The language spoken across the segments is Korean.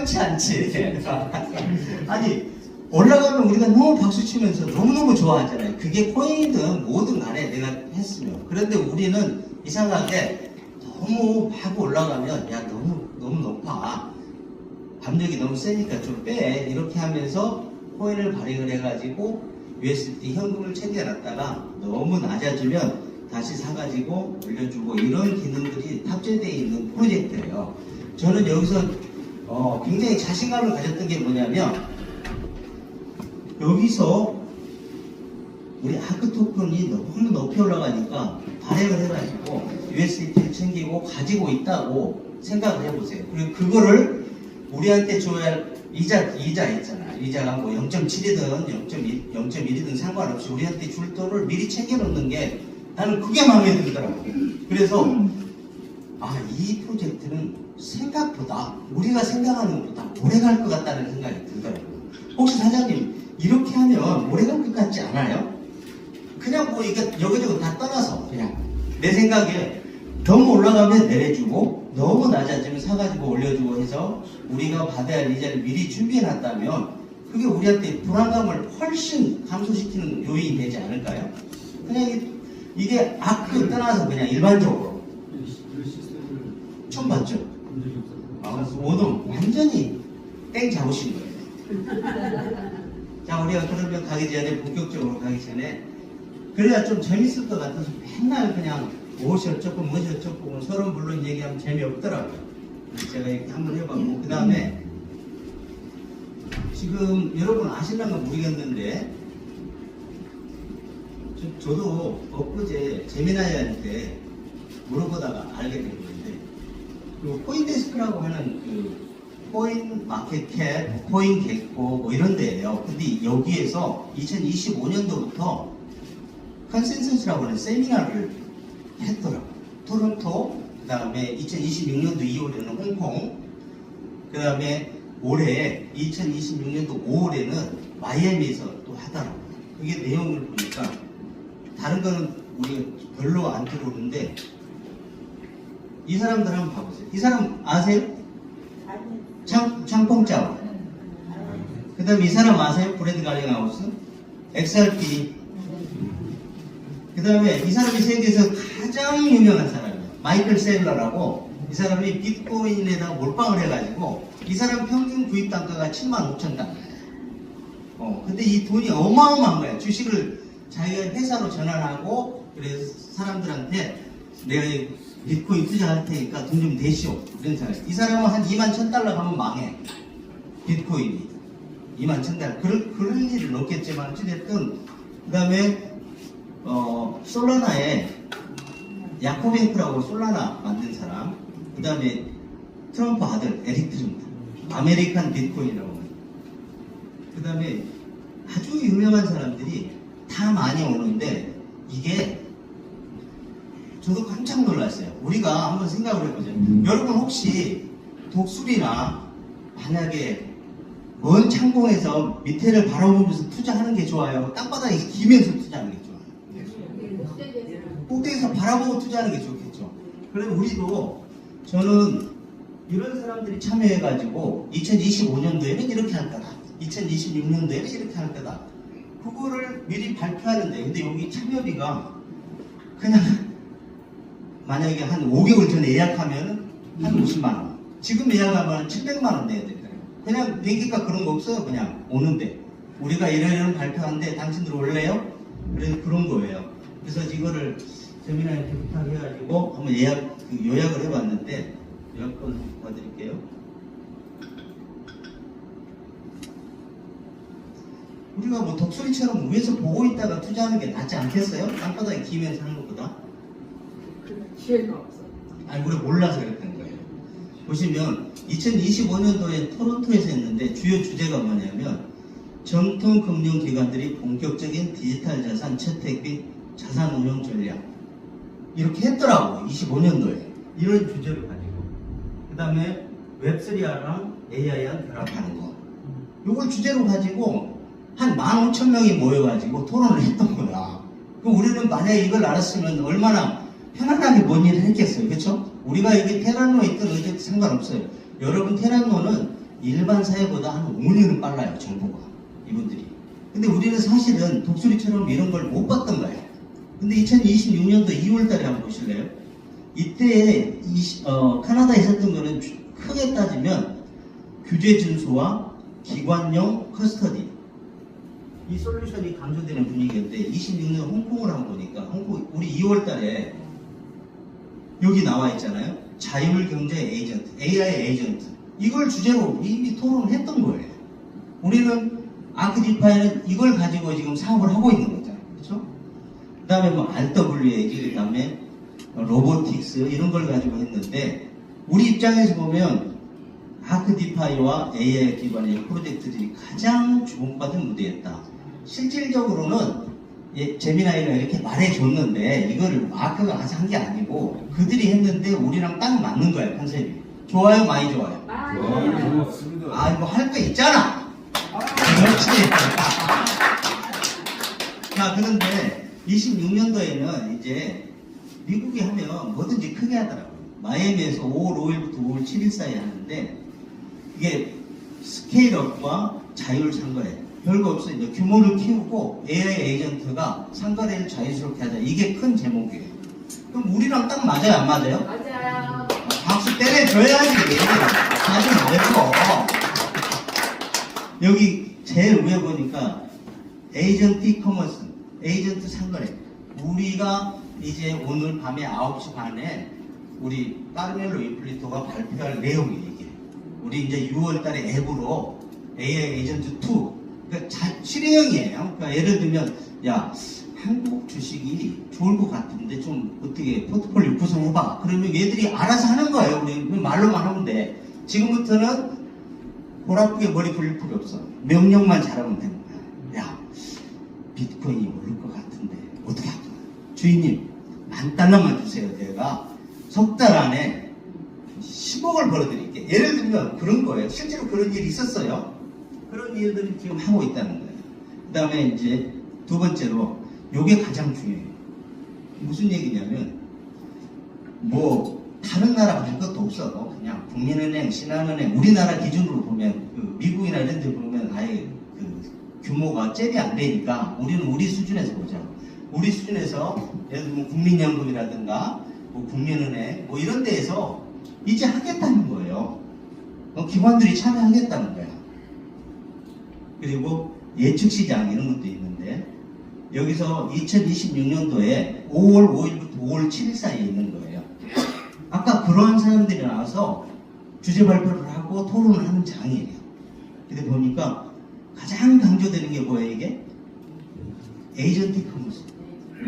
시원치 않지. 아니 올라가면 우리가 너무 박수 치면서 너무너무 좋아하잖아요. 그게 코인이든 뭐든 간에 내가 했으면. 그런데 우리는 이상하게 너무 하고 올라가면 야 너무 높아. 압력이 너무 세니까 좀 빼. 이렇게 하면서 코인을 발행을 해가지고 USDT 현금을 챙겨놨다가 너무 낮아지면 다시 사가지고 올려주고 이런 기능들이 탑재되어 있는 프로젝트예요. 저는 여기서 굉장히 자신감을 가졌던 게 뭐냐면 여기서 우리 아크 토큰이 너무 높이 올라가니까 발행을 해가지고 USDT를 챙기고 가지고 있다고 생각을 해보세요. 그리고 그거를 우리한테 줘야 할 이자 있잖아. 이자가 뭐 0.7이든 0.1이든 상관없이 우리한테 줄 돈을 미리 챙겨놓는 게 나는 그게 마음에 들더라고. 그래서 이 프로젝트는 생각보다 우리가 생각하는 것보다 오래 갈 것 같다는 생각이 들더라고요. 혹시 사장님 이렇게 하면 오래 갈 것 같지 않아요? 그냥 뭐 이게 여기저기 다 떠나서 그냥 내 생각에 너무 올라가면 내려주고 너무 낮아지면 사가지고 올려주고 해서 우리가 받아야 할 이자를 미리 준비해놨다면 그게 우리한테 불안감을 훨씬 감소시키는 요인이 되지 않을까요? 그냥 이게 아크 떠나서 그냥 일반적으로 처음 봤죠? 오늘 완전히 땡 잡으신 거예요. 자, 우리가 그러면 가기 전에 본격적으로 가기 전에 그래야 좀 재밌을 것 같아서 맨날 그냥 무엇이 어쩌고 서로 물론 얘기하면 재미없더라고요. 제가 이렇게 한번 해봤고 그 다음에 지금 여러분 아실랑가 모르겠는데 저도 엊그제 재미나이한테 물어보다가 알게 된 건데 그 코인데스크라고 하는 그 코인 마켓캡, 코인 개코 뭐 이런 데예요. 근데 여기에서 2025년도부터 컨센서스라고 하는 세미나를 했더라고요. 토론토, 그 다음에 2026년도 2월에는 홍콩, 그 다음에 올해 2026년도 5월에는 마이애미에서 또 하더라고요. 그게 내용을 보니까 다른 거는 우리가 별로 안 들어오는데 이 사람들 한번 봐보세요. 이 사람 아세요? 창펑짜오. 그 다음에 이 사람 아세요? 브래드 가링하우스? XRP. 그 다음에 이 사람이 세계에서 가장 유명한 사람이에요. 마이클 셀러라고. 이 사람이 비트코인에다가 몰빵을 해가지고 이 사람 평균 구입 단가가 75,000달러예요. 근데 이 돈이 어마어마한 거예요. 주식을 자기가 회사로 전환하고 그래서 사람들한테 내가 비트코인 투자할 테니까 돈 좀 대시오. 이런 사람. 이 사람은 한 21,000달러 가면 망해. 비트코인이. 21,000달러. 그럴 일은 없겠지만 어찌됐든 그 다음에 솔라나에 야코뱅크라고 솔라나 만든 사람, 그 다음에 트럼프 아들 에릭 트럼프, 아메리칸 비트코인이라고, 그 다음에 아주 유명한 사람들이 다 많이 오는데 이게 저도 깜짝 놀랐어요. 우리가 한번 생각을 해보죠. 여러분 혹시 독수리나 만약에 먼 창공에서 밑에를 바라보면서 투자하는 게 좋아요? 땅바닥에 기면서 투자하는 게 좋아요? 꼭대기에서 바라보고 투자하는 게 좋겠죠. 그래서 우리도 저는 이런 사람들이 참여해가지고 2025년도에는 이렇게 할 거다. 2026년도에는 이렇게 할 거다. 그거를 미리 발표하는데 근데 여기 참여비가 그냥 만약에 한 5개월 전에 예약하면 한 50만원. 지금 예약하면 700만원 내야 되잖아요. 그냥 비행기가 그런 거 없어요. 그냥 오는데. 우리가 이런 발표하는데 당신들 올래요? 그래서 그런 거예요. 그래서 이거를 세미나에 부탁해가지고 한번 요약을 해봤는데 요약권 봐드릴게요. 우리가 뭐 독수리처럼 위에서 보고 있다가 투자하는 게 낫지 않겠어요? 땅바닥에 기면서 하는 것보다. 기회가 없어. 아니 우리가 몰라서 그랬던 거예요. 보시면 2025년도에 토론토에서 했는데 주요 주제가 뭐냐면 정통 금융기관들이 본격적인 디지털 자산 채택 및 자산 운용 전략 이렇게 했더라고. 25년도에 이런 주제를 가지고 그 다음에 웹3랑 AI랑 결합하는 거 이걸 주제로 가지고 한 15,000명이 모여가지고 토론을 했던 거야. 그럼 우리는 만약에 이걸 알았으면 얼마나 편안하게 뭔 일을 했겠어요. 그렇죠? 우리가 이게 테란노에 있든 어쨌든 상관없어요. 여러분 테란노는 일반 사회보다 한 5년은 빨라요, 정보가. 이분들이. 근데 우리는 사실은 독수리처럼 이런 걸 못 봤던 거예요. 근데 2026년도 2월 달에 한번 보실래요? 이때 캐나다에 있었던 거는 크게 따지면 규제 준수와 기관용 커스터디. 이 솔루션이 강조되는 분위기인데 26년 홍콩을 한번 보니까 홍콩 우리 2월 달에 여기 나와 있잖아요. 자율경제 에이전트, AI 에이전트. 이걸 주제로 이미 토론을 했던 거예요. 우리는 아크디파이는 이걸 가지고 지금 사업을 하고 있는 거잖아요. 그렇죠? 그 다음에 뭐 RWAG, 그 다음에 로보틱스 이런 걸 가지고 했는데 우리 입장에서 보면 아크디파이와 AI 기반의 프로젝트들이 가장 주목받은 무대였다. 실질적으로는 제미나이가 이렇게 말해줬는데 이거를 마크가 가서 한 게 아니고 그들이 했는데 우리랑 딱 맞는 거예요, 컨셉이. 좋아요, 많이 좋아요? 좋습니다. 아, 이거 할 거 있잖아. 그렇지. 자, 그런데 26년도에는 이제 미국이 하면 뭐든지 크게 하더라고요. 마이애미에서 5월 5일부터 5월 7일 사이에 하는데 이게 스케일업과 자율 상거래 별거 없어요. 이제 규모를 키우고 AI 에이전트가 상거래를 자유스럽게 하자. 이게 큰 제목이에요. 그럼 우리랑 딱 맞아요, 안 맞아요? 맞아요. 박수 때려줘야지. 사실 말고 여기 제일 위에 보니까 에이전트 이커머스, 에이전트 상거래. 우리가 이제 오늘 밤에 9시 반에 우리 까르멜로 이플리토가 발표할 내용이에요, 이게. 우리 이제 6월 달에 앱으로 AI 에이전트 2. 그러니까 실행형이에요. 그러니까 예를 들면, 야, 한국 주식이 좋을 것 같은데 좀 어떻게 포트폴리오 구성해봐. 그러면 얘들이 알아서 하는 거예요. 우리 말로만 하면 돼. 지금부터는 보라쁘게 머리 굴릴 필요 없어. 명령만 잘하면 되는 거야. 야, 비트코인이 오를 것 같은데 어떻게 할 거야? 주인님, $10,000만 주세요. 내가 석 달 안에 10억을 벌어드릴게. 예를 들면 그런 거예요. 실제로 그런 일이 있었어요. 그런 일들을 지금 하고 있다는 거예요. 그 다음에 이제 두 번째로 요게 가장 중요해요. 무슨 얘기냐면 뭐 다른 나라 할 것도 없어. 그냥 국민은행, 신한은행 우리나라 기준으로 보면 그 미국이나 이런 데 보면 아예 그 규모가 잽이 안 되니까 우리는 우리 수준에서 보자. 우리 수준에서 예를 들면 국민연금이라든가 뭐 국민은행 뭐 이런 데에서 이제 하겠다는 거예요. 기관들이 참여하겠다는 거야. 그리고 예측시장 이런 것도 있는데 여기서 2026년도에 5월 5일부터 5월 7일 사이에 있는 거예요. 아까 그러한 사람들이 나와서 주제 발표를 하고 토론을 하는 장이에요. 근데 보니까 가장 강조되는 게 뭐예요, 이게? 에이전트 커머스.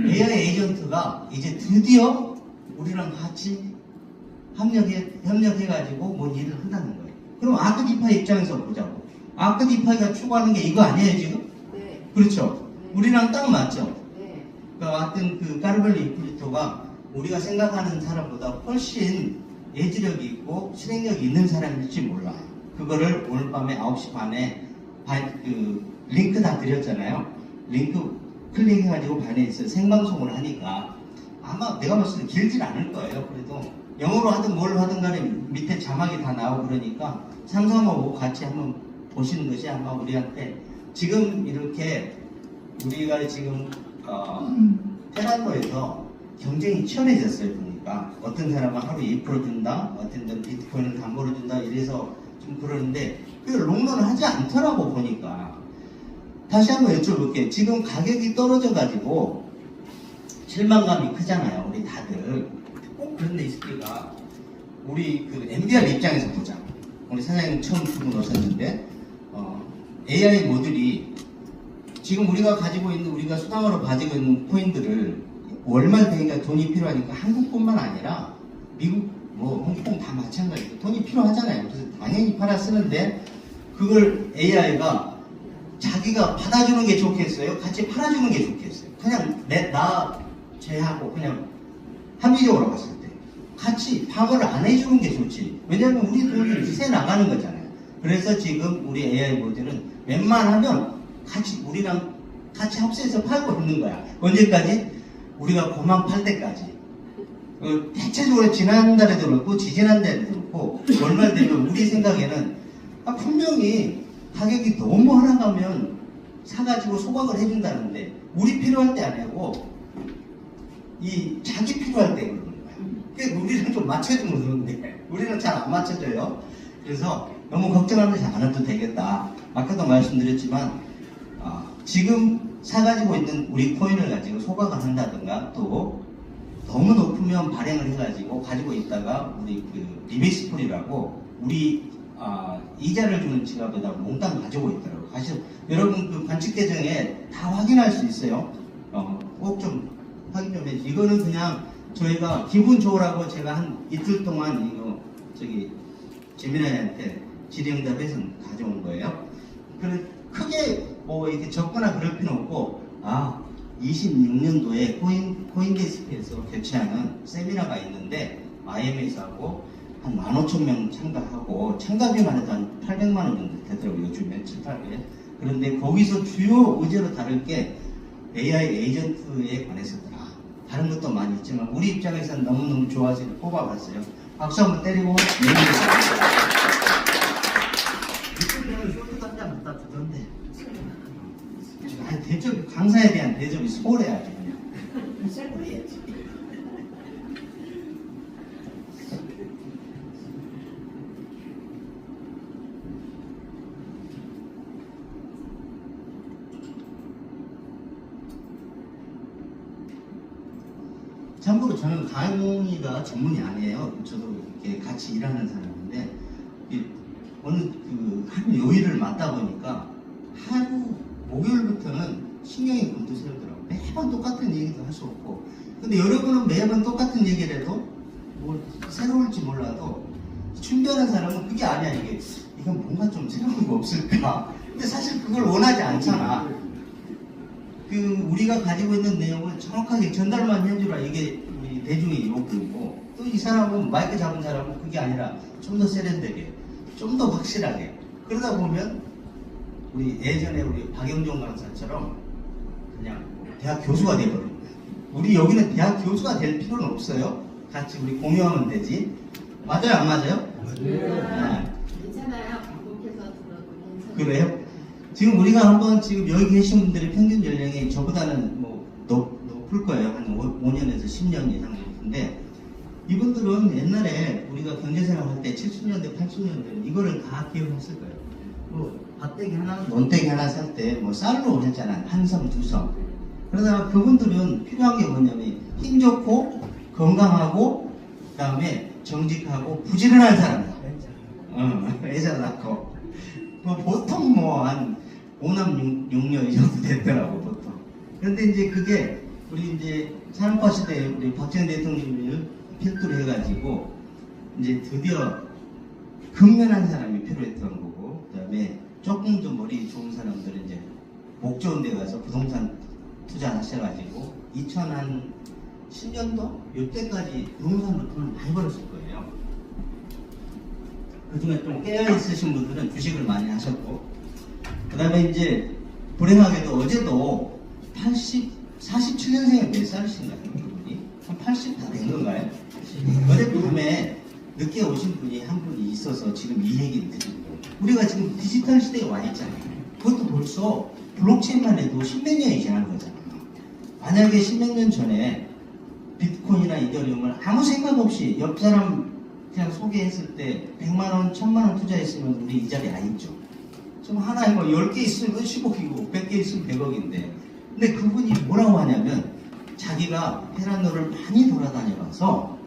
AI 에이전트가 이제 드디어 우리랑 같이 협력해가지고 뭔 일을 한다는 거예요. 그럼 아크디파이 입장에서 보자고. 아크디파이가 추구하는 게 이거 아니에요, 지금? 네. 그렇죠? 네. 우리랑 딱 맞죠? 네. 그러니까 하여튼 그 까르벨로 이플리토가 우리가 생각하는 사람보다 훨씬 예지력이 있고 실행력이 있는 사람일지 몰라요. 그거를 오늘 밤에 9시 반에 링크 다 드렸잖아요. 링크 클릭해가지고 반에서 생방송을 하니까 아마 내가 봤을 때 길진 않을 거예요. 그래도 영어로 하든 뭘 하든 간에 밑에 자막이 다 나오고 그러니까 상상하고 같이 한번 보시는 것이 아마 우리한테 지금 이렇게 우리가 지금 테라노에서 경쟁이 치열해졌어요. 보니까 어떤 사람은 하루 2% 준다, 어떤 데는 비트코인을 담보로 준다 이래서 좀 그러는데 그걸 롱런을 하지 않더라고 보니까. 다시 한번 여쭤볼게요. 지금 가격이 떨어져 가지고 실망감이 크잖아요. 우리 다들 꼭 그런 데 있을 때가 우리 그 MDR 입장에서 보자. 우리 사장님 처음 두 분 오셨는데 AI 모듈이 지금 우리가 가지고 있는 우리가 수당으로 가지고 있는 코인들을 월말 되니까 돈이 필요하니까 한국뿐만 아니라 미국 뭐 홍콩 다 마찬가지고 돈이 필요하잖아요. 그래서 당연히 팔아 쓰는데 그걸 AI가 자기가 받아주는 게 좋겠어요? 같이 팔아주는 게 좋겠어요? 그냥 나 제하고 그냥 합리적으로 봤을 때 같이 방어를 안 해주는 게 좋지. 왜냐하면 우리 돈이 새 나가는 거잖아요. 그래서 지금 우리 AI 모델은 웬만하면 같이 우리랑 같이 합세해서 팔고 있는 거야. 언제까지? 우리가 고만 팔 때까지. 대체적으로 지난달에도 그렇고 지지난달에도 그렇고 월말 되면 우리 생각에는 분명히 가격이 너무 하락하면 사가지고 소각을 해준다는데 우리 필요할 때 안 하고 이 자기 필요할 때 그러는 거야. 그러니까 우리는 좀 맞춰주면 되는데 우리는 잘 안 맞춰져요. 그래서 너무 걱정하면서 안 해도 되겠다. 아까도 말씀드렸지만 지금 사가지고 있는 우리 코인을 가지고 소각을 한다든가 또 너무 높으면 발행을 해가지고 가지고 있다가 우리 그 리베이스풀이라고 우리 이자를 주는 지갑에다 몽땅 가지고 있더라고요. 사실 여러분 그 관측 계정에 다 확인할 수 있어요. 꼭 좀 확인 좀 해주세요. 이거는 그냥 저희가 기분 좋으라고 제가 한 이틀 동안 이거 재민아한테 질의응답해서 가져온 거예요. 그래 크게 뭐 이렇게 적거나 그럴 필요 없고 26년도에 코인데스크에서 개최하는 세미나가 있는데 IMS하고 한 15,000명 참가하고 참가비만 해도 한 800만 원 정도 되더라고요. 요즘에 7, 800. 그런데 거기서 주요 의제로 다룰 게 AI 에이전트에 관해서더라. 다른 것도 많이 있지만 우리 입장에서는 너무너무 좋아서 뽑아봤어요. 박수 한번 때리고 이쪽에는 소주도 한잔 갖다 주던데 대접, 강사에 대한 대접이 소홀해야지 그냥. 셀프해야지. 참고로 저는 강의가 전문이 아니에요. 저도 이렇게 같이 일하는 사람인데 어느 하루 요일을 맞다 보니까 하루 목요일부터는 신경이 곤두세우더라고요. 매번 똑같은 얘기도 할 수 없고. 근데 여러분은 매번 똑같은 얘기를 해도 뭐 새로울지 몰라도 준비하는 사람은 그게 아니야. 이건 뭔가 좀 새로운 거 없을까? 근데 사실 그걸 원하지 않잖아. 우리가 가지고 있는 내용을 정확하게 전달만 해주라. 이게 우리 대중의 요구이고 또 이 사람은 마이크 잡은 사람은 그게 아니라 좀 더 세련되게 좀 더 확실하게 그러다 보면 우리 예전에 우리 박영종 강사처럼 그냥 대학 교수가 돼버린 거예요. 우리 여기는 대학 교수가 될 필요는 없어요. 같이 우리 공유하면 되지. 맞아요? 안 맞아요? 네. 괜찮아요. 반복해서 들어도 괜찮아요. 그래요? 지금 우리가 한번 지금 여기 계신 분들의 평균 연령이 저보다는 뭐 높을 거예요. 한 5년에서 10년 이상 높은데 이분들은 옛날에 우리가 경제생활 할 때 70년대, 80년대 이거를 다 기억했을 거예요. 뭐 밭대기 하나, 논대기 하나 살 때 뭐 쌀로 했잖아요. 한 섬, 두 섬. 그러다가 그분들은 필요한 게 뭐냐면 힘 좋고 건강하고 그다음에 정직하고 부지런한 사람이다. 애자 낳고 보통 뭐 한 5남 6녀 이 정도 됐더라고 보통. 그런데 이제 그게 우리 이제 산업화 시대에 우리 박정희 대통령을 필두로 해가지고 이제 드디어 근면한 사람이 필요했던 거고, 그다음에 조금 더 머리 좋은 사람들은 이제 목 좋은 데 가서 부동산 투자하셔가지고 2010년도 이때까지 부동산으로 돈을 많이 벌었을 거예요. 그 중에 좀 깨어있으신 분들은 주식을 많이 하셨고, 그 다음에 이제 불행하게도 어제도 47년생이 몇 살이신가요? 그분이? 한 80 다 된 건가요? 어제 밤에 늦게 오신 분이 한 분이 있어서 지금 이 얘기를 드리고, 우리가 지금 디지털 시대에 와 있잖아요. 그것도 벌써 블록체인만 해도 10몇 년이 지난 거잖아요. 만약에 10몇 년 전에 비트코인이나 이더리움을 아무 생각 없이 옆 사람 그냥 소개했을 때 100만원, 1000만원 투자했으면 우리 이 자리에 안 있죠. 좀 하나에 뭐 10개 있으면 10억이고 100개 있으면 100억인데, 근데 그분이 뭐라고 하냐면 자기가 페란노를 많이 돌아다녀봐서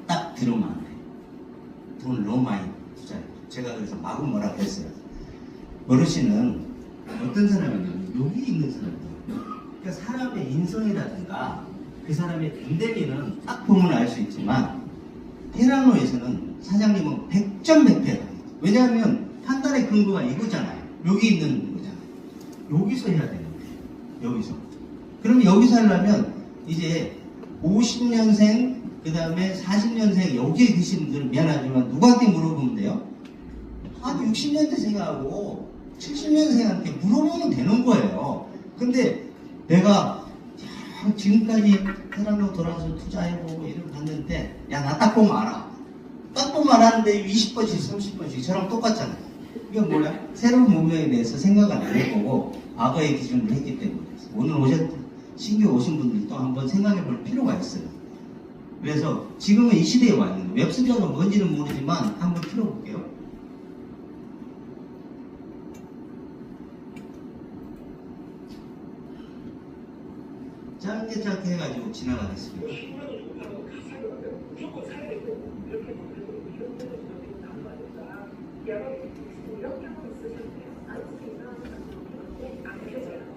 딱 들으면 안 돼. 돈을 너무 많이 투자해. 제가 그래서 마구 뭐라고 했어요. 어르신은 어떤 사람이냐면 여기 있는 사람이에요. 그러니까 사람의 인성이라든가 그 사람의 됨됨이는 딱 보면 알 수 있지만 테라노에서는 사장님은 100점 100패다. 왜냐하면 판단의 근거가 이거잖아요. 여기 있는 거잖아요. 여기서 해야 되는데, 여기서. 그럼 여기서 하려면 이제 50년생, 그 다음에 40년생 여기에 계신 분들은 미안하지만 누구한테 물어보면 돼요? 한 60년대생하고 70년생한테 물어보면 되는 거예요. 근데 내가 지금까지 테라노 돌아서 투자해보고 이런 봤는데, 야, 나 딱 보면 알아. 딱 보면 알았는데 20번씩 30번씩 저랑 똑같잖아요. 이게 뭐야? 새로운 문명에 대해서 생각을 안 해보고 과거의 기준을 했기 때문에 오늘 신규 오신 분들도 한번 생각해 볼 필요가 있어요. 그래서 지금은 이 시대에 와 있는 거예요. 웹3가 뭔지는 모르지만 한번 풀어볼게요. 짧게 해가지고 지나가겠습니다.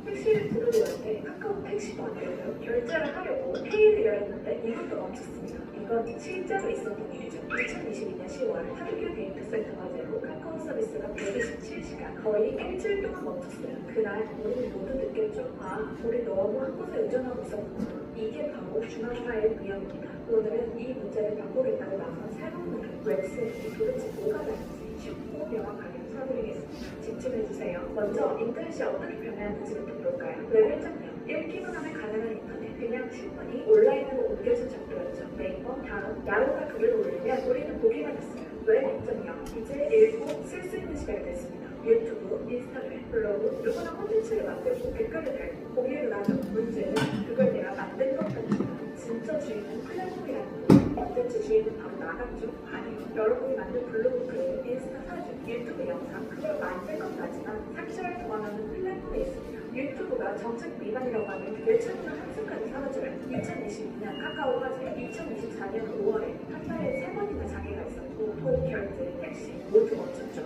택시를 부르려고 때 카카오 택시도 안 되고요. 결제를 하려고 페이를 열었는데 이것도 멈췄습니다. 이건 실제로 있었던 일이죠. 2022년 10월 학교 데이터 센터 과제로 카카오 서비스가 127시간 거의 일주일 동안 멈췄어요. 그날 우리 모두 느꼈죠. 아, 우리 너무 한 곳에 의존하고 있었구나. 이게 바로 중앙화의 위험입니다. 오늘은 이 문제를 바꾸겠다고 나선 새로운 문화 웹3이 도대체 뭐가 다른지 쉽고 명확하게 설명드리겠습니다. 집중해주세요. 먼저 인터넷이 어떻게 변화했는지부터 볼까요? 웹 1.0 읽기만 하면 가능한 인터넷 그냥 신문이 온라인으로 옮겨진 정도였죠. 네이버, 다음, 야후가 글을 올리면 우리는 보기만 했어요. 웹 2.0 이제 읽고 쓸 수 있는 시간이 됐습니다. 유튜브, 인스타그램, 블로그 누구나 콘텐츠를 만들고 댓글을 달고 공유를 하죠. 문제는 그걸 내가 만든 것 같지만 진짜 주인은 플랫폼이라는 거예요. 콘텐츠 주인은 바로 나갔죠? 아니요. 여러분이 만든 블로그 글, 인스타 사진, 유튜브 영상 그걸 만든 것 같지만 삭제를 원하는 플랫폼에 있습니다. 유튜브가 정책 위반이라고 하면 예측은 한순간에 사라져요. 2022년 카카오 화재, 2024년 5월에 한 달에 3번이나 장애가 있었고 돈, 결제, 택시 모두 멈췄죠.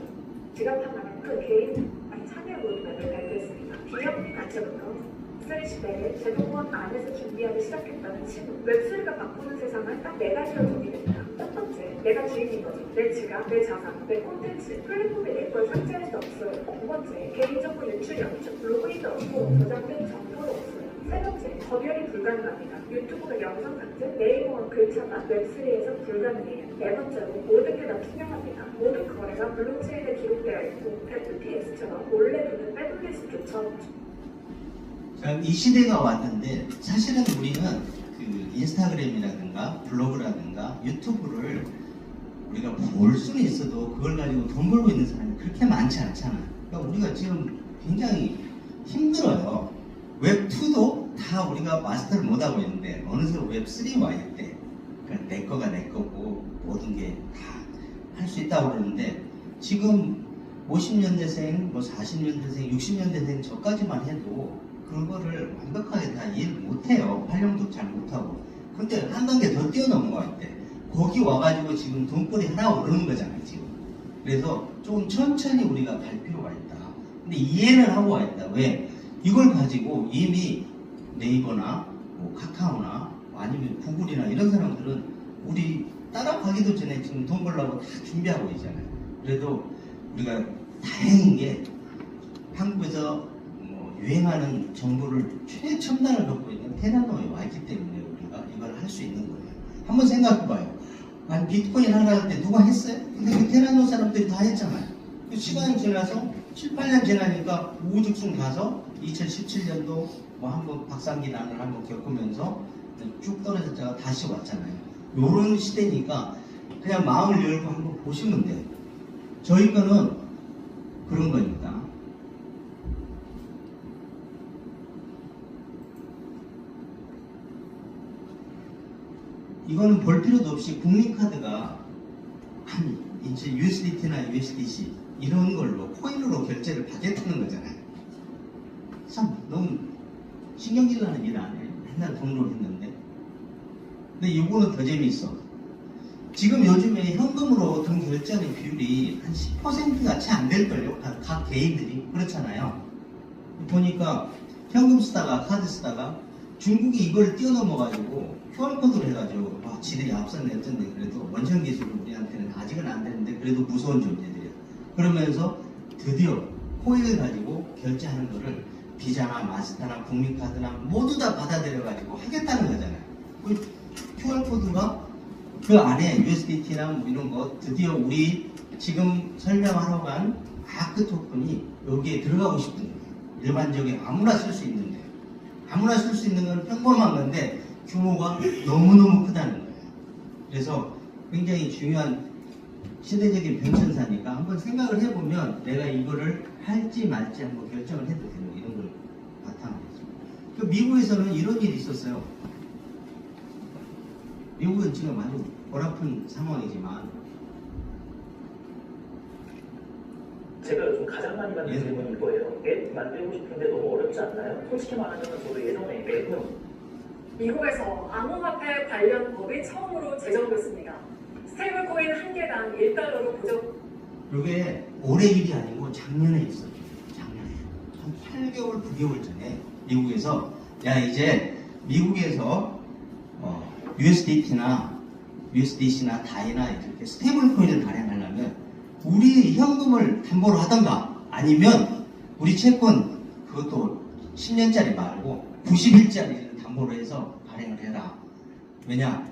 지갑하면 그 개인 참여 로드맵을 발표했습니다. 비영리 가치부터 웹3 시대에 제도권 안에서 준비하기 시작했다는 신문. 웹3가 바꾸는 세상은 딱 4가지로 정리됩니다. 첫 번째, 내가 주인인 거죠. 내 지갑, 내 자산, 내 콘텐츠, 플랫폼에 내 걸 삭제할 수 없어요. 두 번째, 개인정보 유출이 없죠. 로그인도 없고 저장된 정보도 없어요. 세 번째, 검열이 불가능합니다. 유튜브가 영상 삭제, 네이버와 글 차단, 웹3에서 불가능해요. 네 번째로, 모든 게 다 투명합니다. 모든 거래가 블록체인에 기록되어 있고 FTX처럼 몰래 두는 백리스트조차 없죠. 자, 이 시대가 왔는데 사실은 우리는 그 인스타그램이라든가 블로그라든가 유튜브를 우리가 볼 수는 있어도 그걸 가지고 돈 벌고 있는 사람이 그렇게 많지 않잖아. 그러니까 우리가 지금 굉장히 힘들어요. 웹2도 다 우리가 마스터를 못하고 있는데 어느새 웹3 와 있대. 그러니까 내 거가 내 거고 모든 게 다 할 수 있다고 그러는데 지금 50년대생, 뭐 40년대생, 60년대생 저까지만 해도 그거를 완벽하게 다 이해를 못해요. 활용도 잘 못하고. 근데 한 단계 더 뛰어넘은 거 같아. 거기 와가지고 지금 돈벌이 하나 오르는 거잖아요, 지금. 그래서 조금 천천히 우리가 갈 필요가 있다. 근데 이해를 하고 와 있다. 왜? 이걸 가지고 이미 네이버나 뭐 카카오나 아니면 구글이나 이런 사람들은 우리 따라가기도 전에 지금 돈 벌려고 다 준비하고 있잖아요. 그래도 우리가 다행인 게 한국에서 유행하는 정보를 최첨단을 갖고 있는 테라노에 와 있기 때문에 우리가 이걸 할 수 있는 거예요. 한번 생각해봐요. 아니 비트코인 하나 할 때 누가 했어요? 근데 그 테라노 사람들이 다 했잖아요. 그 시간이 지나서 7, 8년 지나니까 우후죽순 가서 2017년도 뭐 한번 박상기난을 한번 겪으면서 쭉 떨어졌다가 다시 왔잖아요. 요런 시대니까 그냥 마음을 열고 한번 보시면 돼요. 저희 거는 그런 거니까. 이거는 볼 필요도 없이 국민카드가 한 이제 USDT나 USDC 이런 걸로 코인으로 결제를 받겠다는 거잖아요. 참 너무 신경질 나는 일 안 해. 맨날 돈으로 했는데. 근데 이거는 더 재미있어. 지금 요즘에 현금으로 돈 결제하는 비율이 한 10%가 채 안 될걸요. 각 개인들이. 그렇잖아요. 보니까 현금 쓰다가 카드 쓰다가 중국이 이걸 뛰어넘어가지고 QR코드를 해가지고 와 지들이 앞선 냈던데 그래도 원천 기술은 우리한테는 아직은 안 되는데 그래도 무서운 존재들이야. 그러면서 드디어 코인을 가지고 결제하는 거를 비자나 마스터나 국민카드나 모두 다 받아들여가지고 하겠다는 거잖아요. 그 QR코드가 그 안에 USDT나 뭐 이런 거 드디어 우리 지금 설명하러 간 아크 토큰이 여기에 들어가고 싶은 거예요. 일반적인 아무나 쓸 수 있는데 아무나 쓸 수 있는 건 평범한 건데 규모가 너무너무 크다는 거예요. 그래서 굉장히 중요한 시대적인 변천사니까 한번 생각을 해보면 내가 이거를 할지 말지 한번 결정을 해도 되는 이런 걸 바탕으로 해서. 그 미국에서는 이런 일이 있었어요. 미국은 지금 아주 골아픈 상황이지만 제가 요즘 가장 많이 받는 질문이 이거예요. 앱 만들고 싶은데 너무 어렵지 않나요? 솔직히 말하면 저도 예전에 앱은 미국에서 암호화폐 관련 법이 처음으로 제정됐습니다. 스테이블코인 한 개당 1달러로 보정. 이게 올해 일이 아니고 작년에 있었죠. 작년에 한 8개월, 9개월 전에 미국에서 야 이제 미국에서 USDT나 다이나 이렇게 스테이블 코인을 발행하려면 우리 현금을 담보로 하던가 아니면 우리 채권 그것도 10년짜리 말고 90일짜리를 담보로 해서 발행을 해라. 왜냐?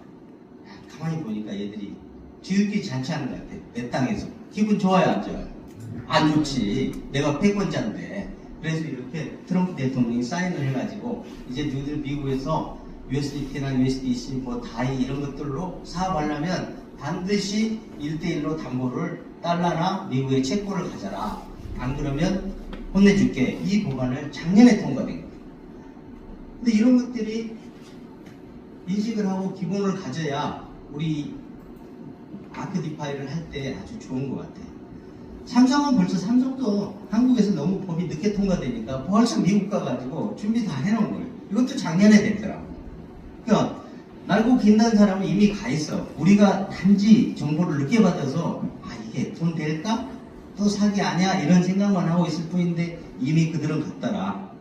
가만히 보니까 얘들이 지들끼리 잔치하는 것 같아. 내 땅에서. 기분 좋아요, 안 좋아요? 안 좋지. 내가 패권자인데. 그래서 이렇게 트럼프 대통령이 사인을 해가지고 이제 너희들 미국에서 USDT나 USDC 뭐 다이 이런 것들로 사업하려면 반드시 1대1로 담보를 달러나 미국의 채권을 가져라. 안 그러면 혼내줄게. 이 법안을 작년에 통과된 거예요. 근데 이런 것들이 인식을 하고 기본을 가져야 우리 아크 디파이를 할 때 아주 좋은 것 같아요. 삼성은 벌써 삼성도 한국에서 너무 법이 늦게 통과되니까 벌써 미국 가가지고 준비 다 해놓은 거예요. 이것도 작년에 됐더라고요. 그러니까 날고 긴다는 사람은 이미 가 있어. 우리가 단지 정보를 늦게 받아서 아 이게 돈 될까? 또 사기 아니야? 이런 생각만 하고 있을 뿐인데 이미 그들은 갔더라.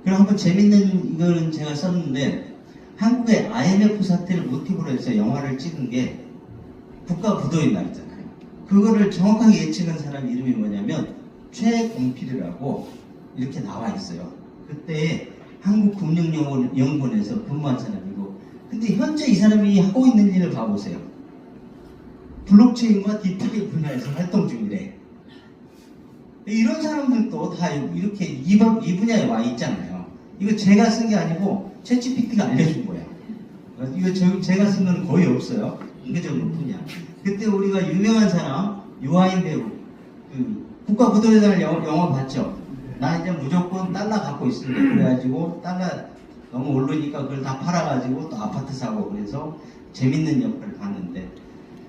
그럼 한번 재밌는 이거는 제가 썼는데 한국의 IMF 사태를 모티브로 해서 영화를 찍은 게 국가부도의 날이잖아요. 그거를 정확하게 예측한 사람 이름이 뭐냐면 최공필이라고 이렇게 나와 있어요. 그때 한국금융연구원에서 근무한 사람이고, 근데 현재 이 사람이 하고 있는 일을 봐보세요. 블록체인과 디파이 분야에서 활동 중이래. 이런 사람들도 다 이렇게 이 분야에 와 있잖아요. 이거 제가 쓴 게 아니고 챗GPT가 알려준 거야. 이거 제가 쓴 건 거의 없어요. 인계적으로 뿐이야. 그때 우리가 유명한 사람 유아인 배우 국가부도의 날 영화 봤죠? 나 이제 무조건 달러 갖고 있습니다. 그래가지고 달러 너무 오르니까 그걸 다 팔아가지고 또 아파트 사고 그래서 재밌는 역할을 봤는데,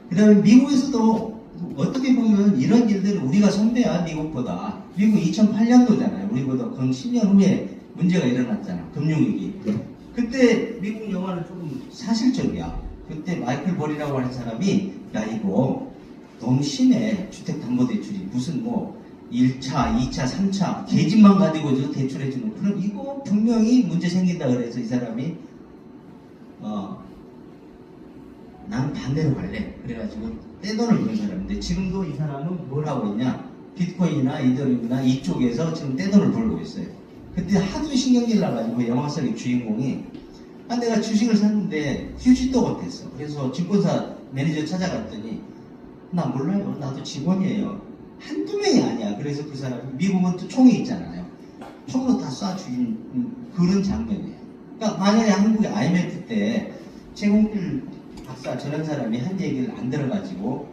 그 다음에 미국에서도 어떻게 보면 이런 일들은 우리가 선배야. 미국보다. 미국 2008년도잖아요. 우리보다 그럼 10년 후에 문제가 일어났잖아. 금융위기. 그때 미국 영화는 조금 사실적이야. 그때 마이클 벌이라고 하는 사람이 야 이거 너무 심해. 주택담보대출이 무슨 뭐 1차, 2차, 3차 계집만 가지고 대출해주는 그럼 이거 분명히 문제 생긴다 그래서 이 사람이 난 반대로 갈래. 그래가지고 떼돈을 번 사람인데 지금도 이 사람은 뭘 하고 있냐? 비트코인이나 이더리움이나 이쪽에서 지금 떼돈을 벌고 있어요. 그때 하도 신경질 나가지고 영화 속의 주인공이 내가 주식을 샀는데 휴지도 못했어. 그래서 증권사 매니저 찾아갔더니 나 몰라요. 나도 직원이에요. 한두 명이 아니야. 그래서 그 사람이 미국은 또 총이 있잖아요. 총으로 다 쏴 죽인 그런 장면이에요. 그러니까 만약에 한국의 IMF 때 최공필 박사 저런 사람이 한 얘기를 안 들어가지고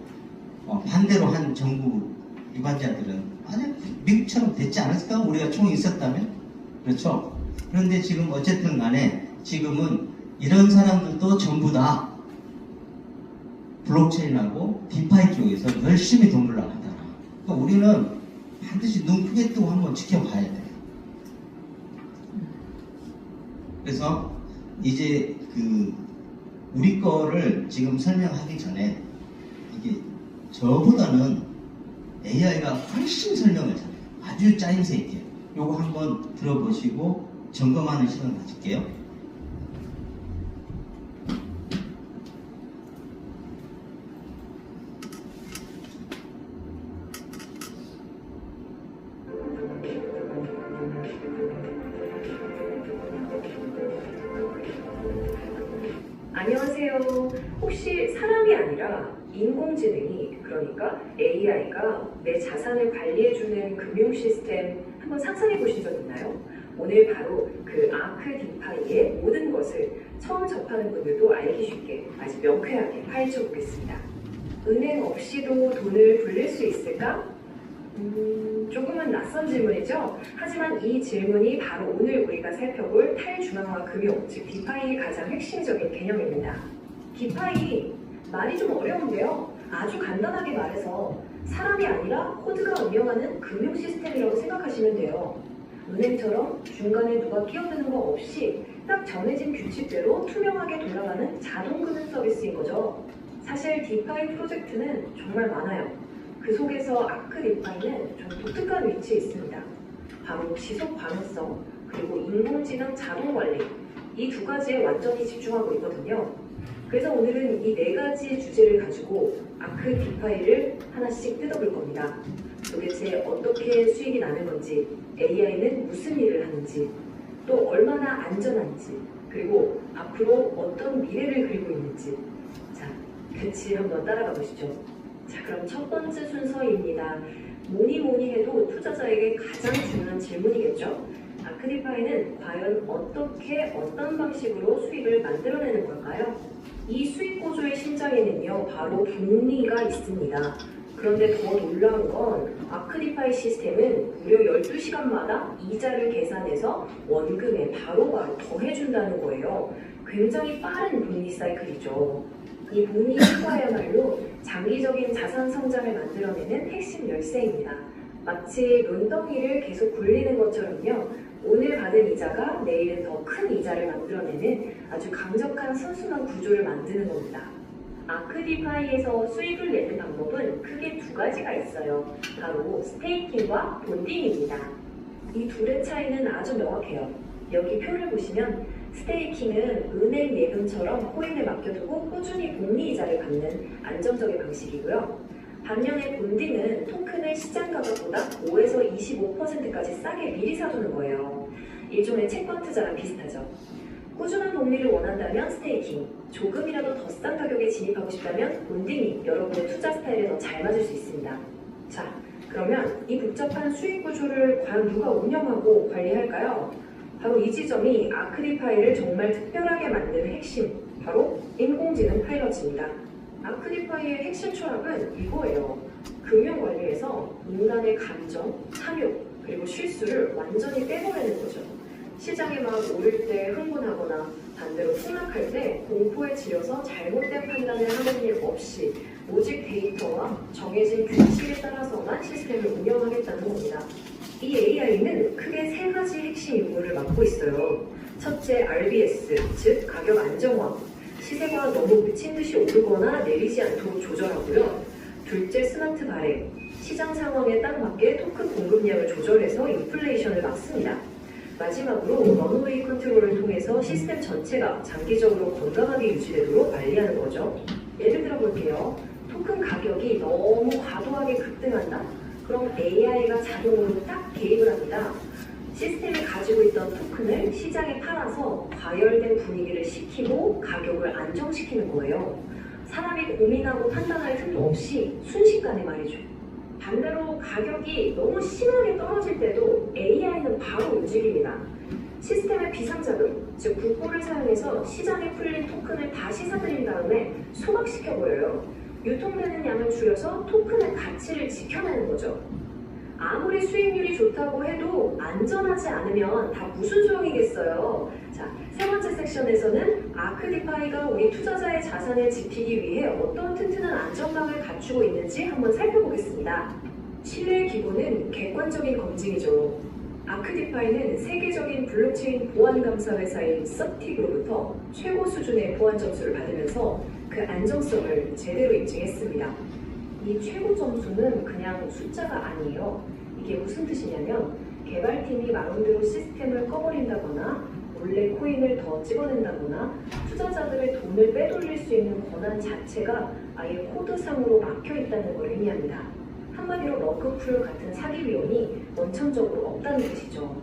반대로 한 정부 유관자들은 만약 미국처럼 됐지 않았을까? 우리가 총이 있었다면? 그렇죠? 그런데 지금 어쨌든 간에 지금은 이런 사람들도 전부 다 블록체인하고 디파이 쪽에서 열심히 돈 벌려고 하더라. 그러니까 우리는 반드시 눈 크게 뜨고 한번 지켜봐야 돼요. 그래서 이제 우리 거를 지금 설명하기 전에 이게 저보다는 AI가 훨씬 설명을 잘해요. 아주 짜임새 있게. 요거 한번 들어보시고 점검하는 시간 가질게요. 안녕하세요. 혹시 사람이 아니라 인공지능이, 그러니까 AI가 내 자산을 관리해주는 금융 시스템 한번 상상해 보신 적 있나요? 오늘 바로 그 아크 디파이의 모든 것을 처음 접하는 분들도 알기 쉽게 아주 명쾌하게 파헤쳐 보겠습니다. 은행 없이도 돈을 불릴 수 있을까? 조금은 낯선 질문이죠. 하지만 이 질문이 바로 오늘 우리가 살펴볼 탈중앙화 금융, 즉 디파이의 가장 핵심적인 개념입니다. 디파이, 말이 좀 어려운데요. 아주 간단하게 말해서 사람이 아니라 코드가 운영하는 금융 시스템이라고 생각하시면 돼요. 은행처럼 중간에 누가 끼어드는 거 없이 딱 정해진 규칙대로 투명하게 돌아가는 자동 금융 서비스인 거죠. 사실 디파이 프로젝트는 정말 많아요. 그 속에서 아크 디파이는 좀 독특한 위치에 있습니다. 바로 지속 가능성, 그리고 인공지능 자동 관리, 이 두 가지에 완전히 집중하고 있거든요. 그래서 오늘은 이 네 가지 주제를 가지고 아크 디파이를 하나씩 뜯어볼 겁니다. 도대체 어떻게 수익이 나는 건지, AI는 무슨 일을 하는지, 또 얼마나 안전한지, 그리고 앞으로 어떤 미래를 그리고 있는지. 자, 같이 한번 따라가 보시죠. 자, 그럼 첫 번째 순서입니다. 뭐니 해도 투자자에게 가장 중요한 질문이겠죠? 아크디파이는 과연 어떻게 어떤 방식으로 수익을 만들어내는 걸까요? 이 수익 구조의 심장에는요, 바로 복리가 있습니다. 그런데 더 놀라운 건 아크디파이 시스템은 무려 12시간마다 이자를 계산해서 원금에 바로바로 더해준다는 거예요. 굉장히 빠른 복리 사이클이죠. 이 복리 효과야말로 장기적인 자산 성장을 만들어내는 핵심 열쇠입니다. 마치 눈덩이를 계속 굴리는 것처럼요. 오늘 받은 이자가 내일은 더 큰 이자를 만들어내는 아주 강력한 선순환 구조를 만드는 겁니다. 아크디파이에서 수익을 내는 방법은 크게 두 가지가 있어요. 바로 스테이킹과 본딩입니다. 이 둘의 차이는 아주 명확해요. 여기 표를 보시면 스테이킹은 은행 예금처럼 코인을 맡겨두고 꾸준히 복리 이자를 받는 안정적인 방식이고요. 반면에 본딩은 토큰을 시장 가격보다 5에서 25%까지 싸게 미리 사두는 거예요. 일종의 채권 투자랑 비슷하죠. 꾸준한 복리를 원한다면 스테이킹, 조금이라도 더 싼 가격에 진입하고 싶다면 본딩이 여러분의 투자 스타일에 더 잘 맞을 수 있습니다. 자, 그러면 이 복잡한 수익 구조를 과연 누가 운영하고 관리할까요? 바로 이 지점이 아크디파이를 정말 특별하게 만드는 핵심, 바로 인공지능 파일럿입니다. 아크디파이의 핵심 철학은 이거예요. 금융관리에서 인간의 감정, 탐욕, 그리고 실수를 완전히 빼버리는 거죠. 시장이 막 오를 때 흥분하거나 반대로 폭락할 때 공포에 질려서 잘못된 판단을 하는 일 없이 오직 데이터와 정해진 규칙에 따라서만 시스템을 운영하겠다는 겁니다. 이 AI는 크게 세 가지 핵심 임무를 맡고 있어요. 첫째, RBS, 즉 가격 안정화. 시세가 너무 미친 듯이 오르거나 내리지 않도록 조절하고요. 둘째, 스마트 발행. 시장 상황에 딱 맞게 토큰 공급량을 조절해서 인플레이션을 막습니다. 마지막으로 런웨이 컨트롤을 통해서 시스템 전체가 장기적으로 건강하게 유지되도록 관리하는 거죠. 예를 들어 볼게요. 토큰 가격이 너무 과도하게 급등한다? 그럼 AI가 자동으로 딱 개입을 합니다. 시스템이 가지고 있던 토큰을 시장에 팔아서 과열된 분위기를 식히고 가격을 안정시키는 거예요. 사람이 고민하고 판단할 틈도 없이 순식간에 말이죠. 반대로 가격이 너무 심하게 떨어질 때도 AI는 바로 움직입니다. 시스템의 비상자금, 즉 국고를 사용해서 시장에 풀린 토큰을 다시 사들인 다음에 소각시켜버려요. 유통되는 양을 줄여서 토큰의 가치를 지켜내는 거죠. 아무리 수익률이 좋다고 해도 안전하지 않으면 다 무슨 소용이겠어요. 자, 세 번째 섹션에서는 아크디파이가 우리 투자자의 자산을 지키기 위해 어떤 튼튼한 안정망을 갖추고 있는지 한번 살펴보겠습니다. 신뢰의 기본은 객관적인 검증이죠. 아크디파이는 세계적인 블록체인 보안 감사 회사인 서틱으로부터 최고 수준의 보안 점수를 받으면서 그 안정성을 제대로 입증했습니다. 이 최고 점수는 그냥 숫자가 아니에요. 이게 무슨 뜻이냐면 개발팀이 마음대로 시스템을 꺼버린다거나 몰래 코인을 더 찍어낸다거나 투자자들의 돈을 빼돌릴 수 있는 권한 자체가 아예 코드상으로 막혀있다는 걸 의미합니다. 한마디로 러크풀 같은 사기 위험이 원천적으로 없다는 뜻이죠.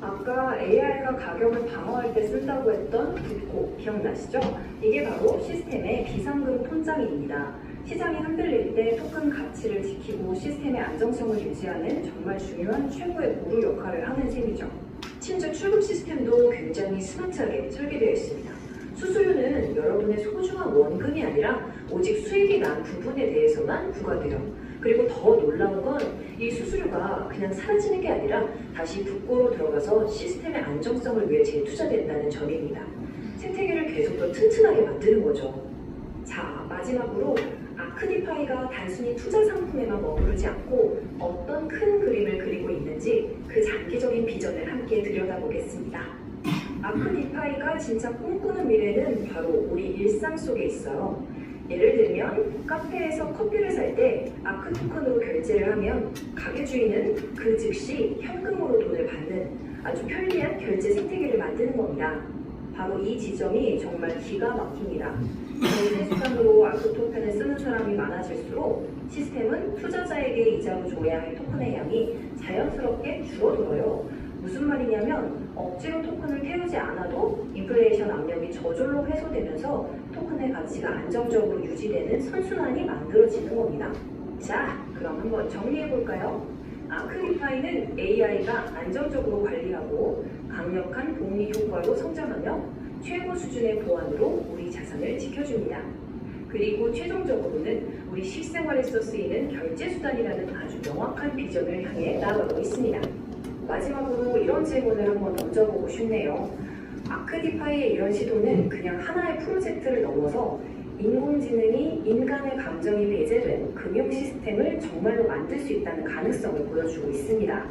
아까 AI가 가격을 방어할 때 쓴다고 했던 국고 기억나시죠? 이게 바로 시스템의 비상금 통장입니다. 시장이 흔들릴 때 토큰 가치를 지키고 시스템의 안정성을 유지하는 정말 중요한 최고의 보루 역할을 하는 셈이죠. 심지어 출금 시스템도 굉장히 스마트하게 설계되어 있습니다. 수수료는 여러분의 소중한 원금이 아니라 오직 수익이 난 부분에 대해서만 부과돼요. 그리고 더 놀라운 건 이 수수료가 그냥 사라지는 게 아니라 다시 북고로 들어가서 시스템의 안정성을 위해 재투자된다는 점입니다. 생태계를 계속 더 튼튼하게 만드는 거죠. 자, 마지막으로 아크디파이가 단순히 투자 상품에만 머무르지 않고 어떤 큰 그림을 그리고 있는지 그 장기적인 비전을 함께 들여다보겠습니다. 아크디파이가 진짜 꿈꾸는 미래는 바로 우리 일상 속에 있어요. 예를 들면 카페에서 커피를 살 때 아크 토큰으로 결제를 하면 가게 주인은 그 즉시 현금으로 돈을 받는 아주 편리한 결제 생태계를 만드는 겁니다. 바로 이 지점이 정말 기가 막힙니다. 결제 수단으로 아크 토큰을 쓰는 사람이 많아질수록 시스템은 투자자에게 이자로 줘야 할 토큰의 양이 자연스럽게 줄어들어요. 무슨 말이냐면 억지로 토큰을 태우지 않아도 인플레이션 압력이 저절로 해소되면서 토큰의 가치가 안정적으로 유지되는 선순환이 만들어지는 겁니다. 자, 그럼 한번 정리해볼까요? 아크디파이는 AI가 안정적으로 관리하고 강력한 복리 효과로 성장하며 최고 수준의 보안으로 우리 자산을 지켜줍니다. 그리고 최종적으로는 우리 실생활에서 쓰이는 결제 수단이라는 아주 명확한 비전을 향해 나아가고 있습니다. 마지막으로 이런 질문을 한번 던져보고 싶네요. 아크디파이의 이런 시도는 그냥 하나의 프로젝트를 넘어서 인공지능이 인간의 감정이 배제된 금융 시스템을 정말로 만들 수 있다는 가능성을 보여주고 있습니다.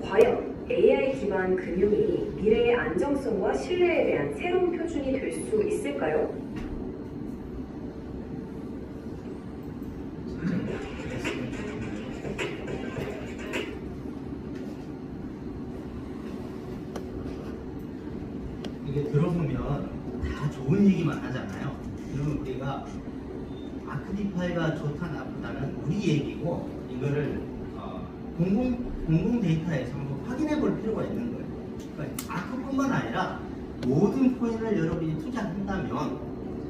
과연 AI 기반 금융이 미래의 안정성과 신뢰에 대한 새로운 표준이 될 수 있을까요? 이게 들어보면 다 좋은 얘기만 하잖아요. 그러면 우리가 아크디파이가 좋다 나쁘다는 우리 얘기고 이거를 공공 데이터에서 한번 확인해 볼 필요가 있는 거예요. 그러니까 아크뿐만 아니라 모든 코인을 여러분이 투자한다면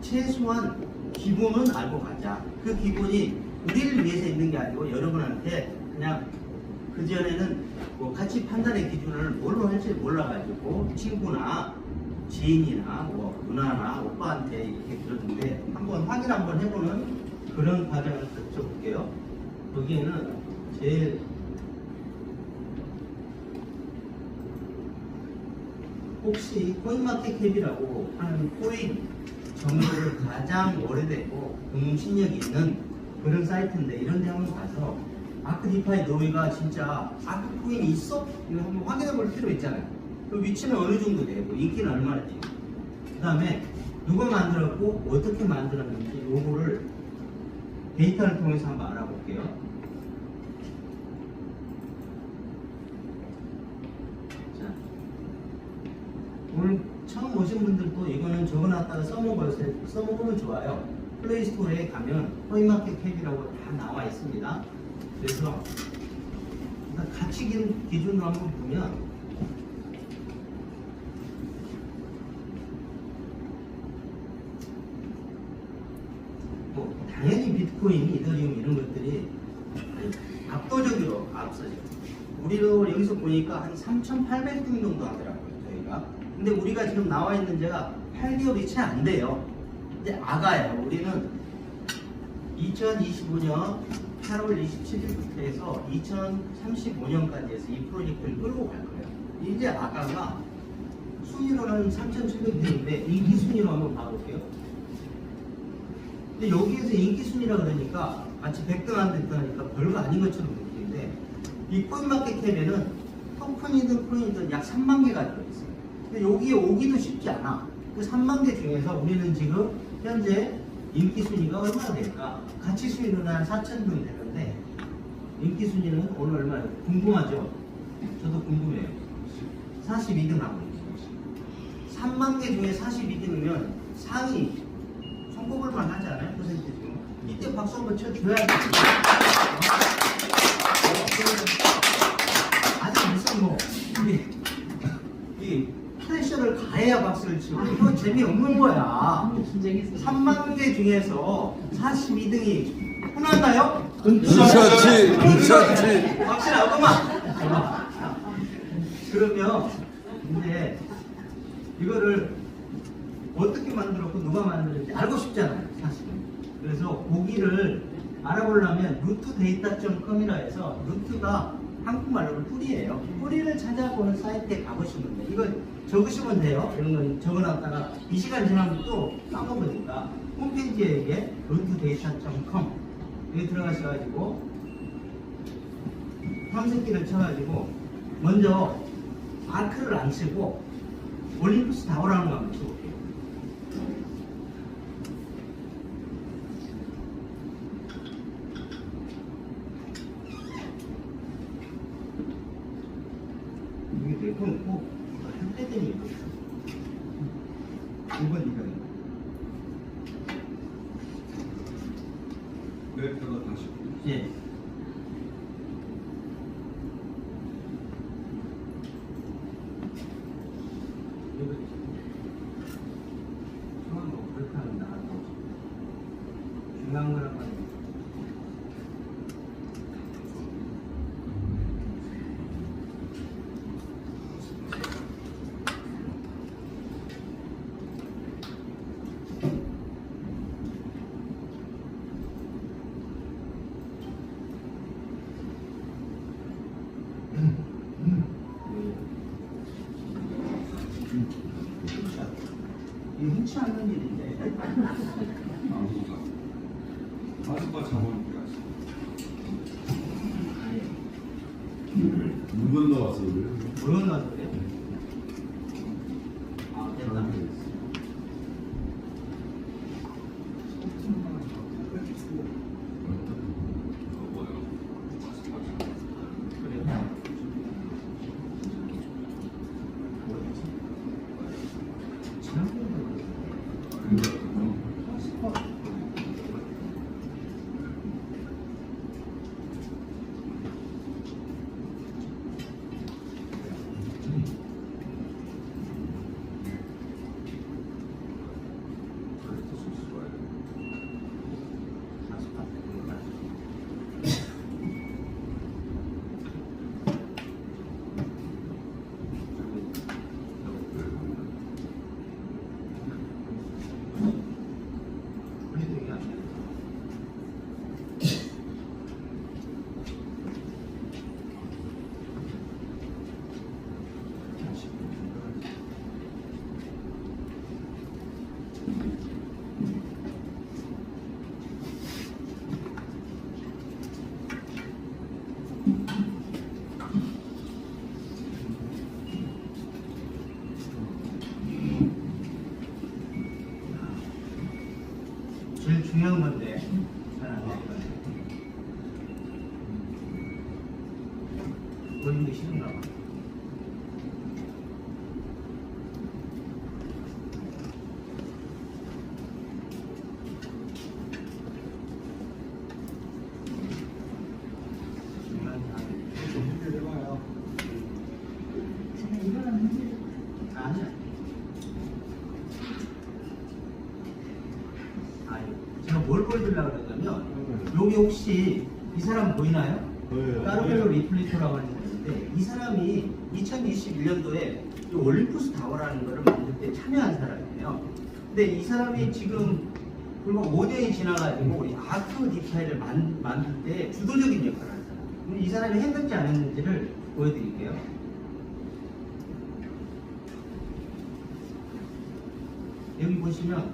최소한 기본은 알고 가자. 그 기본이 우리를 위해서 있는 게 아니고 여러분한테 그냥 그전에는 뭐 가치 판단의 기준을 뭘로 할지 몰라가지고 친구나 지인이나 뭐 누나나 오빠한테 이렇게 들었는데 한번 확인 한번 해보는 그런 과정을 거쳐볼게요. 거기에는 제일 혹시 코인마켓캡이라고 하는 코인 정보를 가장 오래되고 공공 신력이 있는 그런 사이트인데 이런 데 한번 가서 아크디파이 너희가 진짜 아크코인이 있어? 이거 한번 확인해 볼 필요 있잖아요. 그 위치는 어느 정도 되고 인기는 얼마나 되고 그 다음에 누가 만들었고 어떻게 만들었는지 요거를 데이터를 통해서 한번 알아볼게요. 자, 오늘 처음 오신 분들도 이거는 적어놨다가 써먹으면 좋아요. 플레이스토어에 가면 코인마켓캡이라고 다 나와 있습니다. 그래서 일단 가치 기준으로 한번 보면 뭐 당연히 비트코인, 이더리움 이런 것들이 압도적으로 앞서죠. 우리도 여기서 보니까 한 3,800등 정도 하더라고요, 저희가. 근데 우리가 지금 나와 있는 데가 8개월이 채 안 돼요. 이제 아가예요. 우리는 2025년 8월 27일부터 해서 2035년까지 해서 이 프로젝트를 끌고 갈 거예요. 이제 아가가 순위로는 3,700등인데 인기 순위로 한번 봐볼게요. 근데 여기에서 인기 순위라 그러니까 마치 100등 안 됐다 하니까 별거 아닌 것처럼 느끼는데 이 코인마켓캡에는 토큰이든 코인이든 약 3만 개가 들어있어요. 근데 여기에 오기도 쉽지 않아. 그 3만 개 중에서 우리는 지금 현재 인기 순위가 얼마나 될까? 가치 순위는 한 4,000등 되는데 인기 순위는 오늘 얼마나 궁금하죠? 저도 궁금해요. 42등 하고 있어요. 3만 개 중에 42등이면 상위 손꼽을 만하지 않아요? 퍼센트 지금 이때 박수 한번 쳐줘야지. 아직 무슨 뭐 이 프레셔를 가해야 박수를 치고 이거 재미없는 거야. 3만 개 중에서 42등이 흔한가요? 괜찮지, 괜찮지. 확실하구만. 그러면 이제 이거를 어떻게 만들었고 누가 만들었는지 알고 싶잖아요, 사실은. 그래서 거기를 알아보려면 루트데이터.com이라 해서 루트가 한국말로는 뿌리예요. 뿌리를 찾아보는 사이트에 가보시면 돼요. 이거 적으시면 돼요. 이런 건 적어놨다가 이 시간 지나면 또 까먹으니까 홈페이지에 이게 루트데이터.com 여기 들어가셔가지고 탐색기를 쳐가지고 먼저 아크를 안 치고 올림푸스 타워라는 거 한번 쳐볼게요. 이게 내꺼놓고 한때 되면 이거 1번 이거예요. 맵다가 다시. 예. 이거 처음으로 그렇게 하면 나가고 중요한 거란 말이에요. 이 흔치 않는 일인데. 아무가. 아무가 잡아놓고 물 건너왔어, 그래? 물건 나서 그래? 아, 됐다. 제일 중요한 건데 잘 안 될 거예요. 보이는 게 싫은가 봐. 중요한 사항이 해봐요. 아니야. 제가 뭘 보여드리려고 그러냐면 여기 혹시 이 사람 보이나요? 네. 까르벨로 리플리토라고 하는 사람인데 이 사람이 2021년도에 이 올림푸스 타워라는 거를 만들 때 참여한 사람이에요. 근데 이 사람이 지금 불과 5년이 지나가지고 우리 아크 디파이를 만들 때 주도적인 역할을 한 사람. 그럼 이 사람이 했는지 안 했는지를 보여드릴게요. 여기 보시면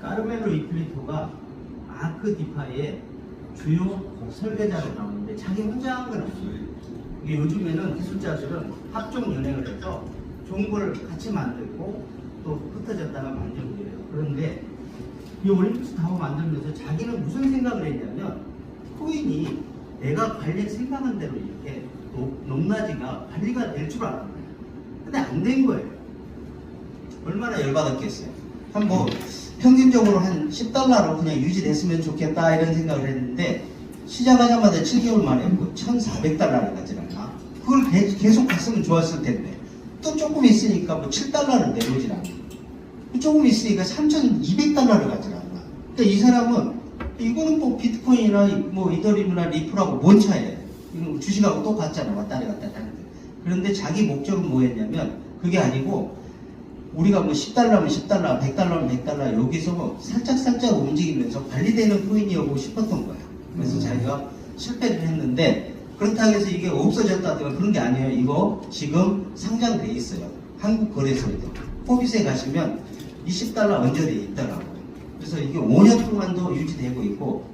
까르멜로 이플리토가 아크 디파이의 주요 설계자로 나오는데 자기 혼자 한 건 없어요. 이게 요즘에는 기술자들은 합종 연행을 해서 좋은 걸 같이 만들고 또 흩어졌다가 만들고 그래요. 그런데 이 올림푸스 타워 만들면서 자기는 무슨 생각을 했냐면 코인이 내가 관리 생각한 대로 이렇게 높낮이가 관리가 될 줄 알았어요. 근데 안 된 거예요. 얼마나 열받았겠어요. 한번 평균적으로 한 10달러로 그냥 유지됐으면 좋겠다 이런 생각을 했는데 시작하자마자 7개월 만에 뭐 1,400달러를 가지않나 그걸 계속 갔으면 좋았을 텐데 또 조금 있으니까 뭐 7달러를 내보질 않나 조금 있으니까 3,200달러를 가지않나 그러니까 이 사람은 이거는 뭐 비트코인이나 뭐 이더리움이나 리플하고 뭔 차이예요. 이거 주식하고 똑같잖아. 왔다리 갔다 하는데. 그런데 자기 목적은 뭐였냐면 그게 아니고 우리가 뭐 10달러면 10달러, 100달러면 100달러 여기서 뭐 살짝살짝 움직이면서 관리되는 코인이오고 싶었던 거예요. 그래서 자기가 실패를 했는데 그렇다고 해서 이게 없어졌다든가 그런 게 아니에요. 이거 지금 상장돼 있어요. 한국 거래소에도. 포비스에 가시면 20달러 언저리에 있더라고요. 그래서 이게 5년 동안도 유지되고 있고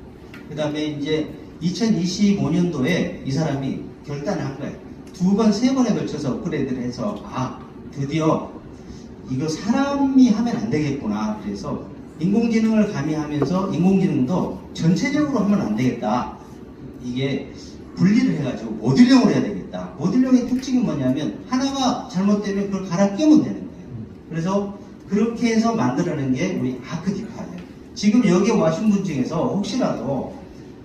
그 다음에 이제 2025년도에 이 사람이 결단을 한 거예요. 2번, 3번에 걸쳐서 업그레이드를 해서 드디어 이거 사람이 하면 안 되겠구나. 그래서 인공지능을 가미하면서 인공지능도 전체적으로 하면 안 되겠다. 이게 분리를 해가지고 모듈형으로 해야 되겠다. 모듈형의 특징이 뭐냐면 하나가 잘못되면 그걸 갈아 끼우면 되는 거예요. 그래서 그렇게 해서 만들어낸 게 우리 아크디파예요. 지금 여기 와신 분 중에서 혹시라도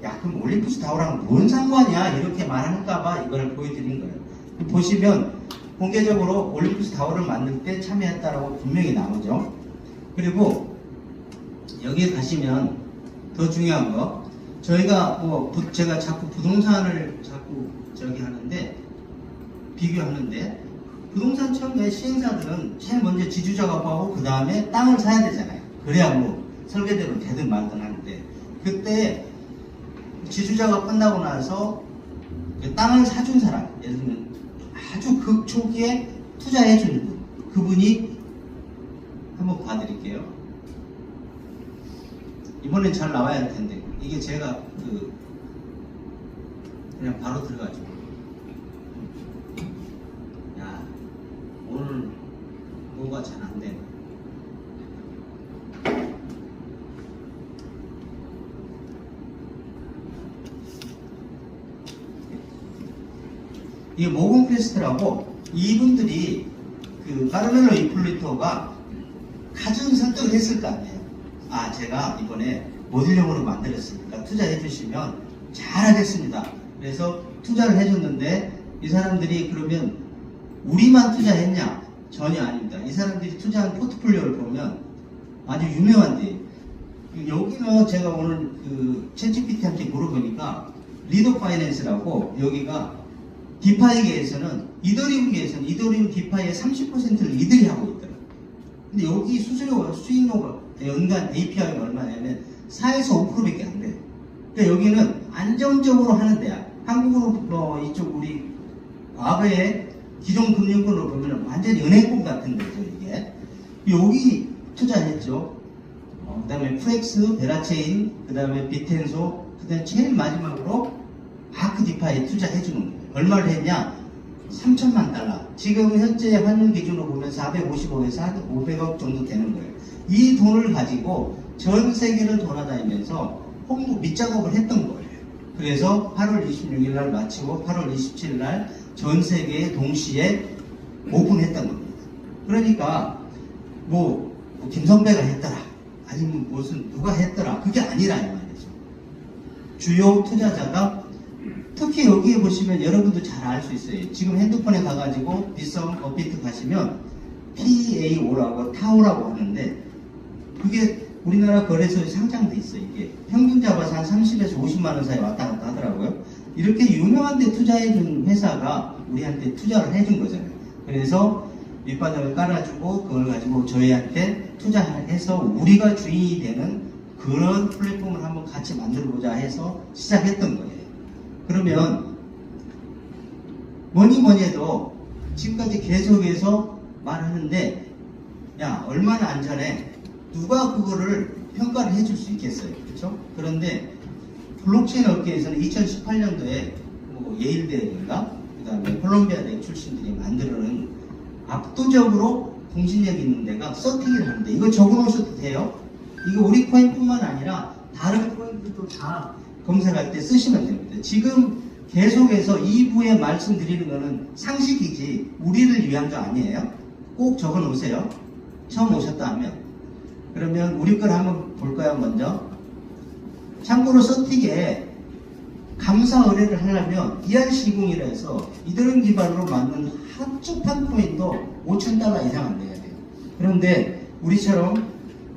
야 그럼 올림푸스 타워랑 뭔 상관이야 이렇게 말할까봐 이걸 보여드린 거예요. 보시면 공개적으로 올림푸스 타워를 만들 때 참여했다라고 분명히 나오죠. 그리고 여기에 가시면 더 중요한 거 저희가 제가 자꾸 부동산을 자꾸 하는데 비교하는데 부동산 처음에 시행사들은 제일 먼저 지주자가 구하고 그 다음에 땅을 사야 되잖아요. 그래야 뭐 설계대로 되든 말든 하는데 그때 지주자가 끝나고 나서 그 땅을 사준 사람 예를 들면 아주 극초기에 투자해준 분 그분이 한번 봐드릴게요. 이번엔 잘 나와야 할 텐데 이게 제가 그냥 바로 들어가죠. 야 오늘 뭐가 잘 안 되네. 이게 모건 페스트라고 이분들이 카르멜로 이플리토가 가장 설득을 했을 거 아니에요. 제가 이번에 모듈형으로 만들었으니까 투자해 주시면 잘하겠습니다. 그래서 투자를 해줬는데 이 사람들이 그러면 우리만 투자했냐? 전혀 아닙니다. 이 사람들이 투자한 포트폴리오를 보면 아주 유명한데 여기는 제가 오늘 챗GPT한테 물어보니까 리더 파이낸스라고 여기가 디파이계에서는 이더리움 디파이의 30%를 이들이 하고 있더라고요. 근데 여기 수익료가 연간 API가 얼마냐면 4에서 5%밖에 안 돼요. 그러니까 여기는 안정적으로 하는 데야. 한국으로 이쪽 우리 과거에 기존 금융권으로 보면 완전 은행권 같은 데죠 이게. 여기 투자했죠. 그 다음에 프렉스, 베라체인, 그 다음에 비텐소, 그 다음에 제일 마지막으로 아크디파이에 투자해주는 거예요. 얼마를 했냐? 3천만 달러. 지금 현재 환율 기준으로 보면 455에서 500억 정도 되는 거예요. 이 돈을 가지고 전 세계를 돌아다니면서 홍보 밑작업을 했던 거예요. 그래서 8월 26일 날 마치고 8월 27일 날 전 세계에 동시에 오픈했던 겁니다. 그러니까 김성배가 했더라. 아니면 무슨 누가 했더라. 그게 아니라 이 말이죠. 주요 투자자가 특히 여기에 보시면 여러분도 잘 알 수 있어요. 지금 핸드폰에 가가지고 비썸 업비트 가시면 PAO라고 타오라고 하는데 그게 우리나라 거래소에 상장돼 있어요. 이게 평균 잡아서 한 30에서 50만 원 사이 왔다 갔다 하더라고요. 이렇게 유명한 데 투자해준 회사가 우리한테 투자를 해준 거잖아요. 그래서 밑바닥을 깔아주고 그걸 가지고 저희한테 투자해서 우리가 주인이 되는 그런 플랫폼을 한번 같이 만들어보자 해서 시작했던 거예요. 그러면 뭐니 해도 지금까지 계속해서 말하는데 야 얼마나 안전해 누가 그거를 평가를 해줄 수 있겠어요. 그렇죠? 그런데 블록체인 업계에서는 2018년도에 예일대인가 그 다음에 콜롬비아대 출신들이 만들어낸 압도적으로 공신력 있는 데가 서팅을 하는데 이거 적어놓으셔도 돼요. 이거 우리 코인뿐만 아니라 다른 코인들도 다 검색할 때 쓰시면 됩니다. 지금 계속해서 2부에 말씀드리는 거는 상식이지 우리를 위한 거 아니에요. 꼭 적어 놓으세요. 처음 오셨다 하면. 그러면 우리 걸 한번 볼까요 먼저. 참고로 서틱에 감사 의뢰를 하려면 ERC20이라 해서 이더리움 기반으로 만든 한쪽한 코인도 5,000달러 이상 안 돼야 돼요. 그런데 우리처럼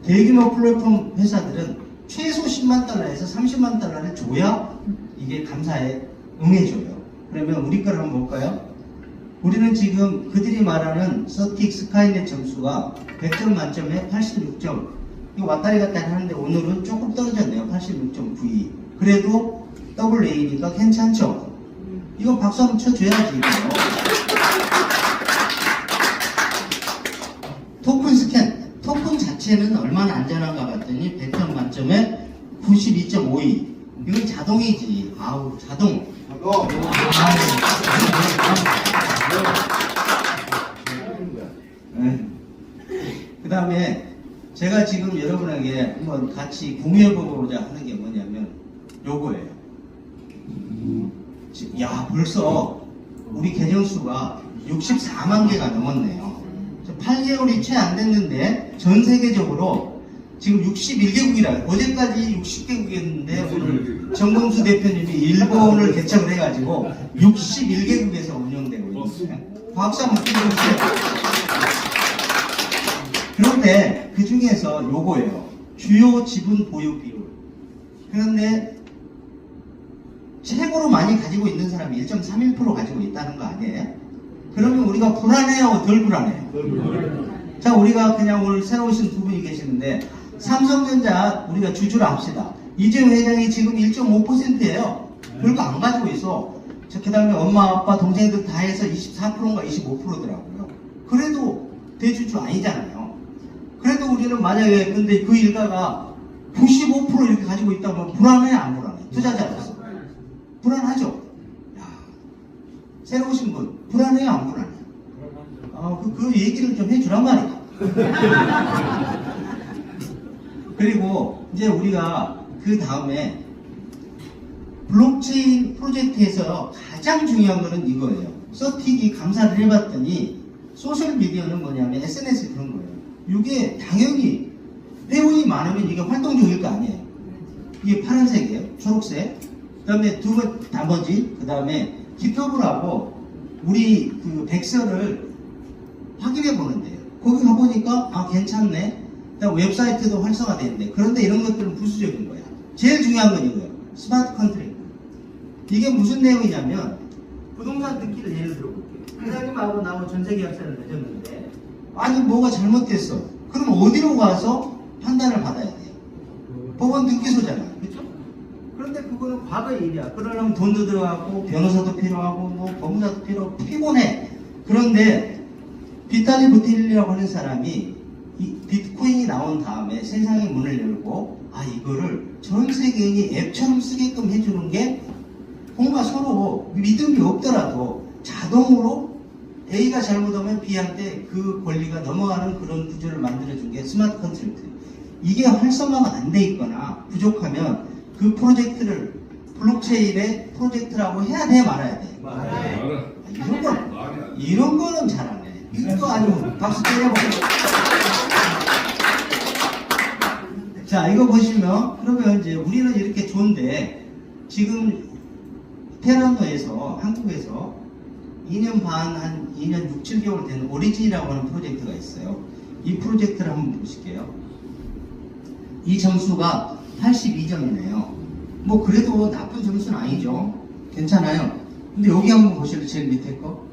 대규모 플랫폼 회사들은 최소 10만 달러에서 30만 달러를 줘야 이게 감사에 응해줘요. 그러면 우리 걸 한번 볼까요? 우리는 지금 그들이 말하는 서틱 스카이넷 점수가 100점 만점에 86점. 이거 왔다리 갔다리 하는데 오늘은 조금 떨어졌네요. 86.92. 그래도 AA니까 괜찮죠? 이거 박수 한번 쳐줘야지. 이거. 토큰 스캔. 토큰 자체는 얼마나 안전한가 봤더니 100점 만점에 92.52. 이건 자동이지. 아우, 자동. 그 다음에 제가 지금 여러분에게 한번 같이 공유해보고자 하는 게 뭐냐면 요거예요. 야, 벌써 우리 계정수가 64만 개가 넘었네요. 8개월이 채 안 됐는데 전 세계적으로 지금 61개국이라 어제까지 60개국이었는데 오늘 정봉수 대표님이 일본을 개척을 해가지고 61개국에서 운영되고 있어요. 박수 한번 쳐주세요. 그런데 그 중에서 요거예요. 주요 지분 보유 비율. 그런데 최고로 많이 가지고 있는 사람이 1.31% 가지고 있다는 거 아니에요? 그러면 우리가 불안해요? 덜 불안해요? 자, 우리가 그냥 오늘 새로 오신 두 분이 계시는데 삼성전자 우리가 주주로 합시다. 이재용 회장이 지금 1.5%예요. 별거 안 가지고 있어. 그 다음에 엄마, 아빠, 동생들 다 해서 24%인가 25%더라고요. 그래도 대주주 아니잖아요. 그래도 우리는 만약에 근데 그 일가가 95% 이렇게 가지고 있다면 불안해, 안 불안해? 투자자로서. 불안하죠? 야, 새로 오신 분, 불안해요, 안 불안해? 그 얘기를 좀 해주란 말이야. 그리고 이제 우리가 그 다음에 블록체인 프로젝트에서 가장 중요한 거는 이거예요. 서틱이 감사를 해봤더니 소셜미디어는 뭐냐면 SNS 그런 거예요. 이게 당연히 회원이 많으면 이게 활동적일 거 아니에요. 이게 파란색이에요. 초록색. 그 다음에 나머지, 그 다음에 깃허브를 하고 우리 그 백서를 확인해 보는데요. 거기 가보니까 괜찮네. 그다음 웹사이트도 활성화되는데 그런데 이런 것들은 부수적인 거야. 제일 중요한 건 이거예요. 스마트 컨트랙트. 이게 무슨 내용이냐면 부동산 등기를 예를 들어볼게요. 회장님하고 나하고 전세계약서를 맺었는데 아니 뭐가 잘못됐어. 그럼 어디로 가서 판단을 받아야 돼요? 법원 등기소잖아요. 그렇죠? 그런데 그거는 과거의 일이야. 그러려면 돈도 들어가고 변호사도 필요하고 뭐 법무사도 필요하고 피곤해. 그런데 비탈리 부틸리라고 하는 사람이 이 비트코인이 나온 다음에 세상의 문을 열고 이거를 전 세계인이 앱처럼 쓰게끔 해주는 게 뭔가 서로 믿음이 없더라도 자동으로 A가 잘못하면 B한테 그 권리가 넘어가는 그런 구조를 만들어준 게 스마트 컨트랙트. 이게 활성화가 안 돼 있거나 부족하면 그 프로젝트를 블록체인의 프로젝트라고 해야 돼, 말아야 돼? 이런 거는 잘하네. 이거 아니면 박수 때려보고. 자, 이거 보시면 그러면 이제 우리는 이렇게 좋은데 지금 테라노에서 한국에서 2년 반, 한 2년 6, 7개월 된 오리진이라고 하는 프로젝트가 있어요. 이 프로젝트를 한번 보실게요. 이 점수가 82점이네요. 뭐 그래도 나쁜 점수는 아니죠. 괜찮아요. 근데 여기 한번 보실래요? 제일 밑에 거.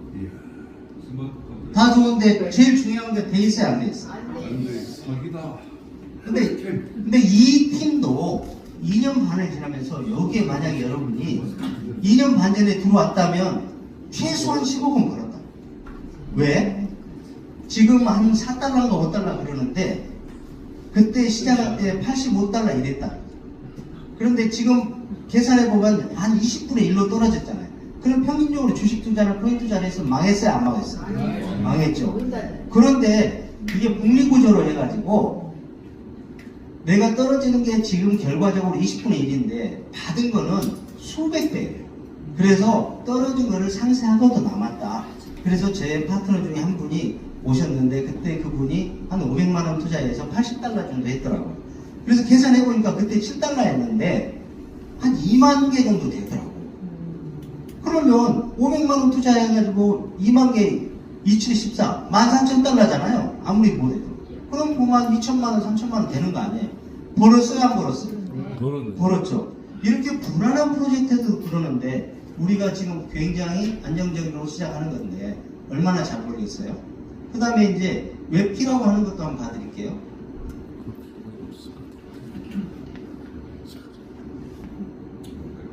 다 좋은데 제일 중요한 게 돼 있어요, 안 돼 있어요? 사기다. 근데 이 팀도 2년 반을 지나면서 여기에 만약에 여러분이 2년 반 전에 들어왔다면 최소한 10억은 벌었다. 왜? 지금 한 4달러인가 5달러 그러는데 그때 시작할 때 85달러 이랬다. 그런데 지금 계산해보면 한 20분의 1로 떨어졌잖아요. 그럼 평균적으로 주식 투자나 코인 투자를 해서 망했어요, 안 망했어요? 망했죠. 그런데 이게 복리구조로 해가지고 내가 떨어지는 게 지금 결과적으로 20분의 1인데 받은 거는 수백 배예요. 그래서 떨어진 거를 상쇄하고도 남았다. 그래서 제 파트너 중에 한 분이 오셨는데 그때 그분이 한 500만 원 투자해서 80달러 정도 했더라고요. 그래서 계산해보니까 그때 7달러였는데 한 2만 개 정도 되더라고요. 그러면 500만 원 투자해가지고 2만 개 2714 14,000달러잖아요. 아무리 못해도. 그럼 보면 2천만 원, 3천만 원 되는 거 아니에요? 벌었어요, 안 벌었어요? 벌었죠. 이렇게 불안한 프로젝트도 그러는데 우리가 지금 굉장히 안정적으로 시작하는 건데 얼마나 잘 모르겠어요. 그 다음에 이제 웹키라고 하는 것도 한번 봐드릴게요.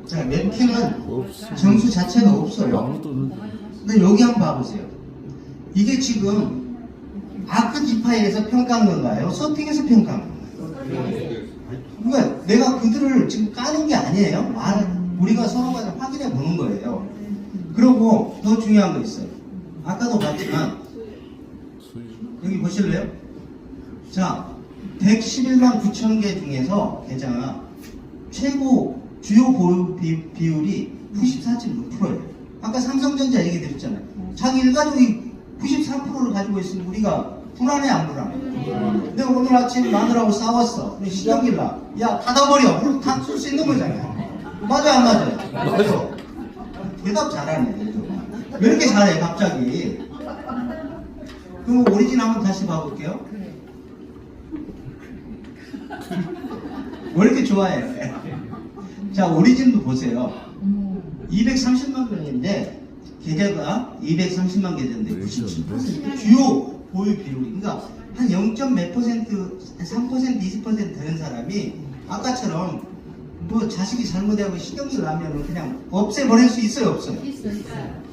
자, 웹키는 점수 자체가 없어요. 근데 여기 한번 봐보세요. 이게 지금 아크지파이에서 평가한 건가요? 서팅에서 평가한 건가요? 그러니까 내가 그들을 지금 까는 게 아니에요. 우리가 서로가 확인해 보는 거예요. 그리고 더 중요한 거 있어요. 아까도 봤지만 여기 보실래요? 자, 111만 9천 개 중에서 계좌가 최고 주요 보유 비율이 94.6%예요. 아까 삼성전자 얘기 드렸잖아요. 자기 일가족이 94%를 가지고 있으면 우리가 불안해 안 불안해? 근데 오늘 아침 마누라하고 싸웠어. 신경질 나. 야, 닫아버려. 그럼 다쓸 수 있는 거잖아요. 맞아요, 안 맞아요? 맞아요. 대답 잘하네. 왜 이렇게 잘해, 갑자기? 그럼 오리진 한번 다시 봐볼게요. 왜 이렇게 좋아해? 자, 오리진도 보세요. 230만 명인데 계좌가 230만 계좌인데 97% 주요 보유 비율이, 그러니까 한 0.몇 퍼센트, 3%, 20% 되는 사람이 아까처럼 뭐 자식이 잘못하고 신경질 나면 그냥 없애버릴 수 있어요, 없어요? 있어요.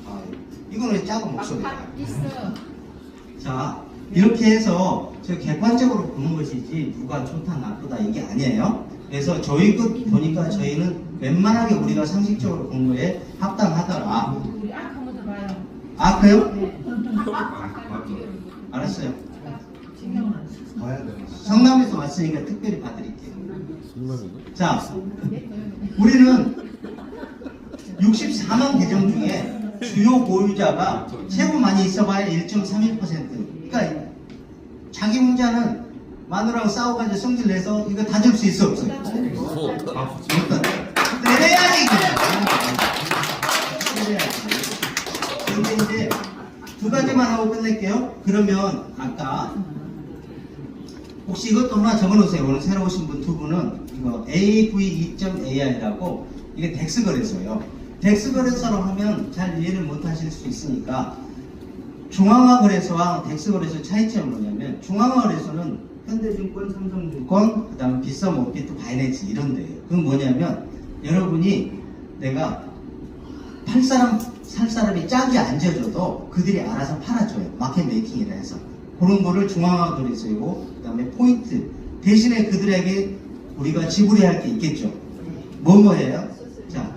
아, 이거는 작은 목소리야. 있어. 자, 이렇게 해서 저 객관적으로 보는 것이지 누가 좋다 나쁘다 이게 아니에요. 그래서 저희 것 보니까 저희는 웬만하게 우리가 상식적으로 본 거에 합당하더라. 우리 아까 먼저 봐요. 아, 그래요? 네. 알았어요. 신경은 안 써. 봐야 돼. 성남에서 왔으니까 특별히 봐드릴게요. 성남인가? 자, 우리는 64만 계정 중에 주요 보유자가 최고 많이 있어봐야 1.31%. 그러니까 자기 혼자는 마누라랑 싸워가지고 성질 내서 이거 다 줄 수 있어, 없어요? 내려야지, 내려야지. 근데 이제 두 가지만 하고 끝낼게요. 그러면 아까 혹시 이것도 하나 적어놓으세요. 오늘 새로 오신 분 두 분은 이거 AV2.AI라고 이게 덱스 거래소예요. 덱스 거래소로 하면 잘 이해를 못 하실 수 있으니까 중앙화 거래소와 덱스 거래소 차이점은 뭐냐면 중앙화 거래소는 현대증권, 삼성증권, 그 다음에 비썸, 오피트, 바이낸스 이런 데예요. 그건 뭐냐면 여러분이 내가 팔 사람, 살 사람이 짝이 안 지어져도 그들이 알아서 팔아줘요. 마켓 메이킹이라 해서. 그런 거를 중앙화 거래소이고, 그 다음에 포인트. 대신에 그들에게 우리가 지불해야 할 게 있겠죠. 뭐예요? 자,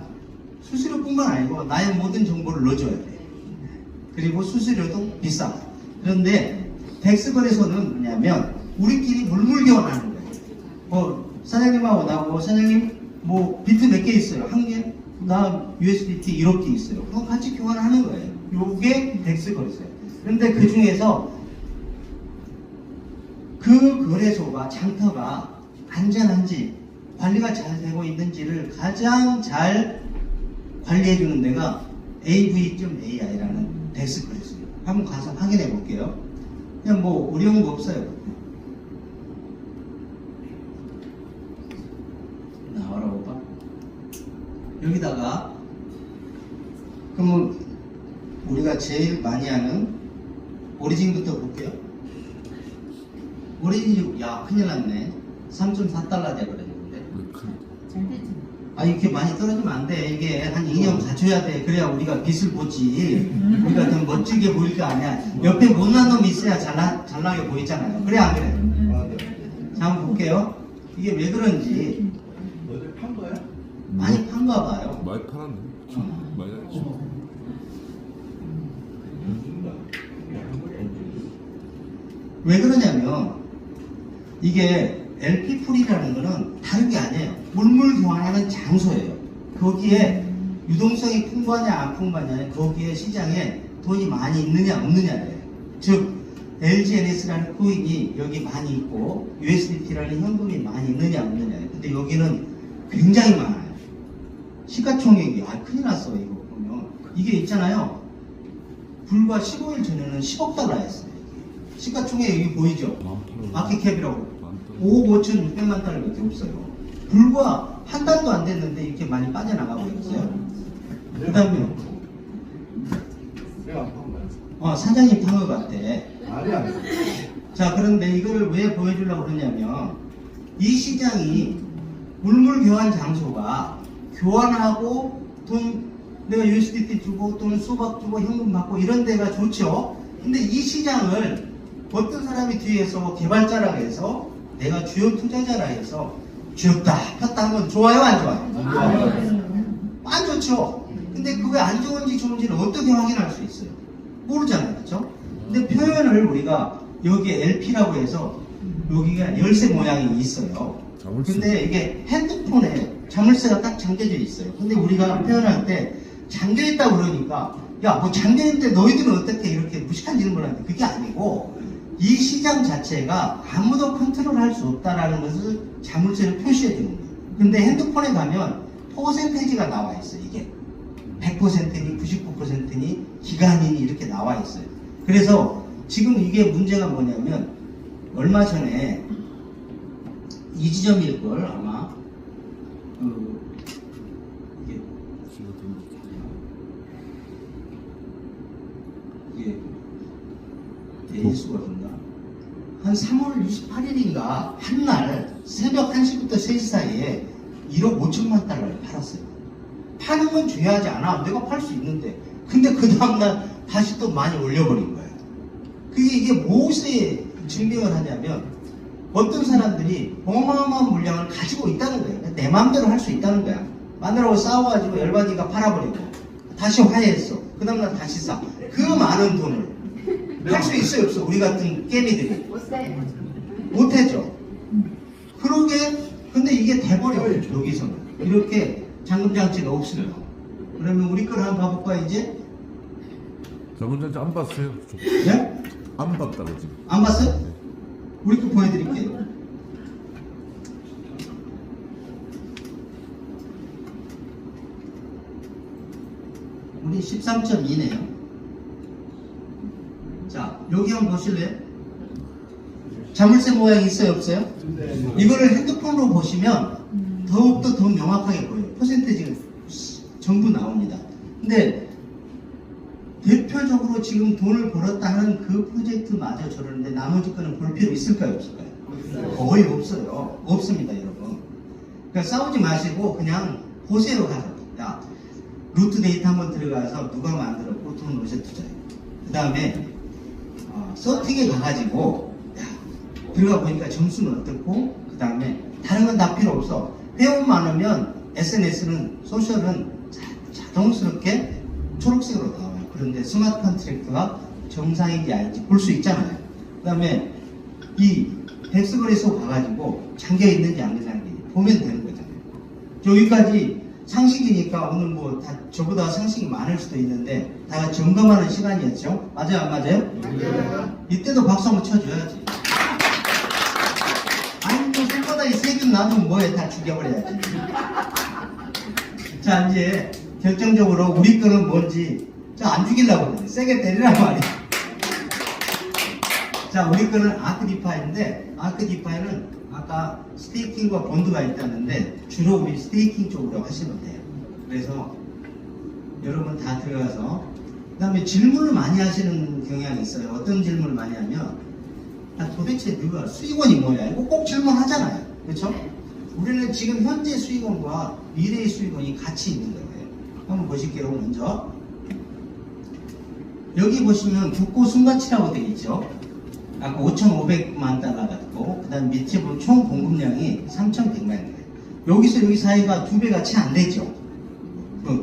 수수료뿐만 아니고 나의 모든 정보를 넣어줘야 돼. 그리고 수수료도 비싸. 그런데 덱스 거래소는 뭐냐면 우리끼리 물물 교환하는 거예요. 뭐 사장님하고 나하고 사장님 뭐 비트 몇 개 있어요? 한 개? 나 USDT 1억 개 있어요. 그럼 같이 교환하는 거예요. 요게 덱스 거래소예요. 그런데 그 중에서 그 거래소가 장터가 안전한지 관리가 잘 되고 있는지를 가장 잘 관리해주는 데가 AV.AI라는 덱스 거래소예요. 한번 가서 확인해 볼게요. 그냥 뭐 어려운 거 없어요. 나와라 오빠. 여기다가 그러면 우리가 제일 많이 하는 오리진부터 볼게요. 오리진이 야 큰일 났네. 3.4달러 돼버렸는데. 잘 됐지. 아 이렇게 많이 떨어지면 안 돼. 이게 한 2년 갖춰야 돼. 그래야 우리가 빛을 보지. 우리가 더 멋지게 보일 거 아니야. 옆에 못난 놈이 있어야 잘나게 보이잖아요. 그래 안 그래? 자 한번 볼게요. 이게 왜 그런지. 어제 판 거야? 많이 판가 봐요. 많이 팔았네. 많이 팔았지. 왜 그러냐면 이게 LP풀이라는 거는 다른 게 아니에요. 물물 교환하는 장소예요. 거기에 유동성이 풍부하냐 안 풍부하냐 거기에 시장에 돈이 많이 있느냐 없느냐예요. 즉 LGNS라는 코인이 여기 많이 있고 USDT라는 현금이 많이 있느냐 없느냐예요. 근데 여기는 굉장히 많아요. 시가총액이 큰일 났어. 이거 보면 이게 있잖아요. 불과 15일 전에는 10억 달러였어요. 시가총액 여기 보이죠? 마켓캡이라고 5억 5천 6백만 달러밖에 없어요. 불과 한 달도 안 됐는데 이렇게 많이 빠져나가고 있어요. 그 다음에 내가 안 판 거야. 사장님 판거 같대. 말이 안 돼. 자, 그런데 이거를 왜 보여주려고 그러냐면, 이 시장이 물물 교환 장소가 교환하고 돈, 내가 USDT 주고 또는 수박 주고 현금 받고 이런 데가 좋죠. 근데 이 시장을 어떤 사람이 뒤에서 개발자라 해서 내가 주요 투자자라 해서 쥐었다 폈다 하면 좋아요, 안 좋아요? 안 좋죠. 근데 그게 안 좋은지 좋은지는 어떻게 확인할 수 있어요? 모르잖아요, 그렇죠? 근데 표현을 우리가 여기에 LP라고 해서 여기가 열쇠 모양이 있어요. 근데 이게 핸드폰에 자물쇠가 딱 잠겨져 있어요. 근데 우리가 표현할 때 잠겨있다 그러니까 야, 뭐 잠겨있는데 너희들은 어떻게 이렇게 무식한 질문을 하는데 그게 아니고 이 시장 자체가 아무도 컨트롤할 수 없다라는 것을 자물쇠를 표시해 주는 거예요. 근데 핸드폰에 가면 퍼센테이지가 나와 있어요. 이게 100%니 99%니 기간이니 이렇게 나와 있어요. 그래서 지금 이게 문제가 뭐냐면 얼마 전에 이 지점일 걸 아마 이게 예수거든요. 한 3월 28일인가 한날 새벽 1시부터 3시 사이에 1억 5천만 달러를 팔았어요. 파는 건 중요하지 않아. 내가 팔 수 있는데. 근데 그 다음날 다시 또 많이 올려버린 거예요. 이게 무엇에 증명을 하냐면 어떤 사람들이 어마어마한 물량을 가지고 있다는 거예요. 내 마음대로 할 수 있다는 거야. 마누라하고 싸워가지고 열받으니까 팔아버리고 다시 화해했어. 그 다음날 다시 사. 그 많은 돈을 할 수 있어요, 없어? 우리 같은 깨미들이 못하죠. 그러게. 근데 이게 돼버려요. 여기서는 이렇게 잠금장치가 없어요. 그러면 우리 걸 한번 봐볼까 이제? 잠금장치 안 봤어요? 네? 안 봤다고 지금. 안 봤어요? 우리 거 보여드릴게요. 우리 13.2네요. 자, 여기 한번 보실래요? 자물쇠 모양이 있어요, 없어요? 이거를 핸드폰으로 보시면 더욱더 더 명확하게 보여요. 퍼센테이지가 전부 나옵니다. 근데 대표적으로 지금 돈을 벌었다 하는 그 프로젝트마저 저러는데 나머지 거는 볼 필요 있을까요, 없을까요? 거의 없어요. 없습니다, 여러분. 그러니까 싸우지 마시고 그냥 보세요, 가서. 야, 루트 데이터 한번 들어가서 누가 만들었고 돈 어디서 투자해요. 그 다음에 서팅에 가가지고 들어가 보니까 점수는 어떻고 그 다음에 다른 건 다 필요 없어. 회원 많으면 SNS는 소셜은 자동스럽게 초록색으로 나와요. 그런데 스마트 컨트랙트가 정상인지 아닌지 볼 수 있잖아요. 그 다음에 이 백스거래소 가가지고 잠겨있는지 안 잠겨있는지 보면 되는 거잖아요. 여기까지 상식이니까 오늘 뭐 다 저보다 상식이 많을 수도 있는데 다 점검하는 시간이었죠. 맞아요, 안 맞아요? 맞아요. 이때도 박수 한번 쳐줘야지. 아니 뭐 생각보다 이 세균 놔두면 뭐해, 다 죽여버려야지. 자, 이제 결정적으로 우리 거는 뭔지 안 죽이려고 그러네. 세게 때리란 말이야. 자, 우리 거는 아크디파이인데 아크디파이는 아까 스테이킹과 본드가 있다는데 주로 우리 스테이킹 쪽으로 하시면 돼요. 그래서 여러분 다 들어가서 그 다음에 질문을 많이 하시는 경향이 있어요. 어떤 질문을 많이 하면 도대체 누가 수익원이 뭐야? 이거 꼭 질문하잖아요. 그렇죠? 우리는 지금 현재 수익원과 미래의 수익원이 같이 있는 거예요. 한번 보실게요. 먼저 여기 보시면 국고 순가치라고 되어 있죠. 아까 5,500만 달러 같고 그 다음 밑에 보면 총 공급량이 3,100만 원이에요. 여기서 여기 사이가 2배가 채 안 되죠.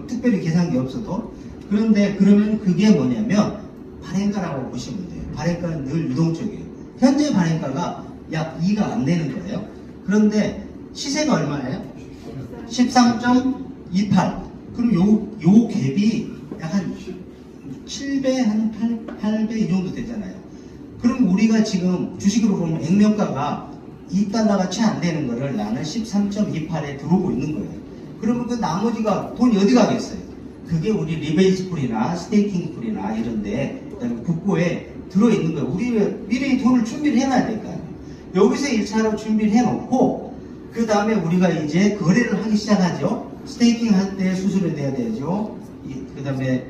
특별히 계산기 없어도. 그런데 그러면 그게 뭐냐면 발행가라고 보시면 돼요. 발행가는 늘 유동적이에요. 현재 발행가가 약 2가 안 되는 거예요. 그런데 시세가 얼마예요? 13.28. 그럼 요 갭이 약 한 7배, 한 8배 이 정도 되잖아요. 그럼 우리가 지금 주식으로 보면 액면가가 2달러가 채 안 되는 거를 나는 13.28에 들어오고 있는 거예요. 그러면 그 나머지가 돈이 어디 가겠어요? 그게 우리 리베이스 풀이나 스테이킹 풀이나 이런데 그다음에 국고에 들어있는 거예요. 우리 미래의 돈을 준비를 해놔야 될 거 아니에요. 여기서 1차로 준비를 해놓고 그 다음에 우리가 이제 거래를 하기 시작하죠. 스테이킹 할 때 수수료 내야 되죠. 그 다음에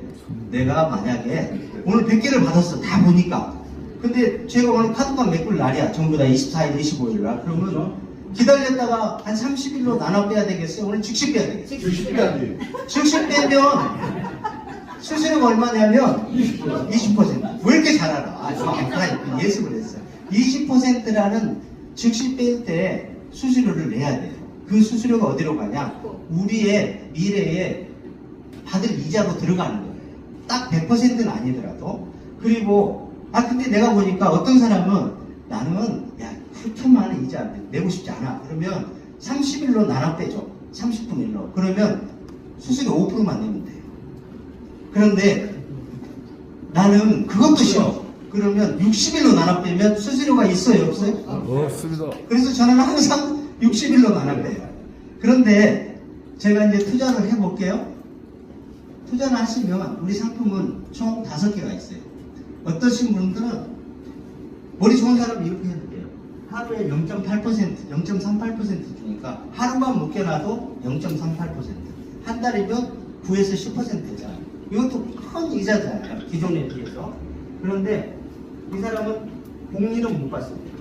내가 만약에 오늘 100개를 받았어. 다 보니까. 근데 제가 오늘 카드값 메꿀 날이야. 전부 다 24일, 25일 날. 그러면 기다렸다가 한 30일로 나눠 빼야 되겠어요? 오늘 즉시 빼야 되겠어요? 즉시 빼면 수수료가 얼마냐면 20%. 왜 이렇게 잘 알아? 아까 예습을 했어요. 20%라는 즉시 뺄 때 수수료를 내야 돼요. 그 수수료가 어디로 가냐? 우리의 미래에 받을 이자로 들어가는 거예요. 딱 100%는 아니더라도. 그리고 근데 내가 보니까 어떤 사람은 나는 그렇게 많은 이자 내고 싶지 않아. 그러면 30일로 나눠 빼줘. 30분의 1로. 그러면 수수료 5%만 내면 돼요. 그런데 나는 그것도 싫어. 그러면 60일로 나눠 빼면 수수료가 있어요? 없어요? 없습니다. 그래서 저는 항상 60일로 나눠 빼요. 그런데 제가 이제 투자를 해볼게요. 투자를 하시면 우리 상품은 총 5개가 있어요. 어떠신 분들은 머리 좋은 사람은 이렇게 해도 돼요. 하루에 0.8%, 0.38% 주니까 하루만 묶여놔도 0.38%. 한 달이면 9에서 10%잖아요. 이것도 큰 이자잖아요. 기존에 비해서. 그런데 이 사람은 복리는 못 받습니다.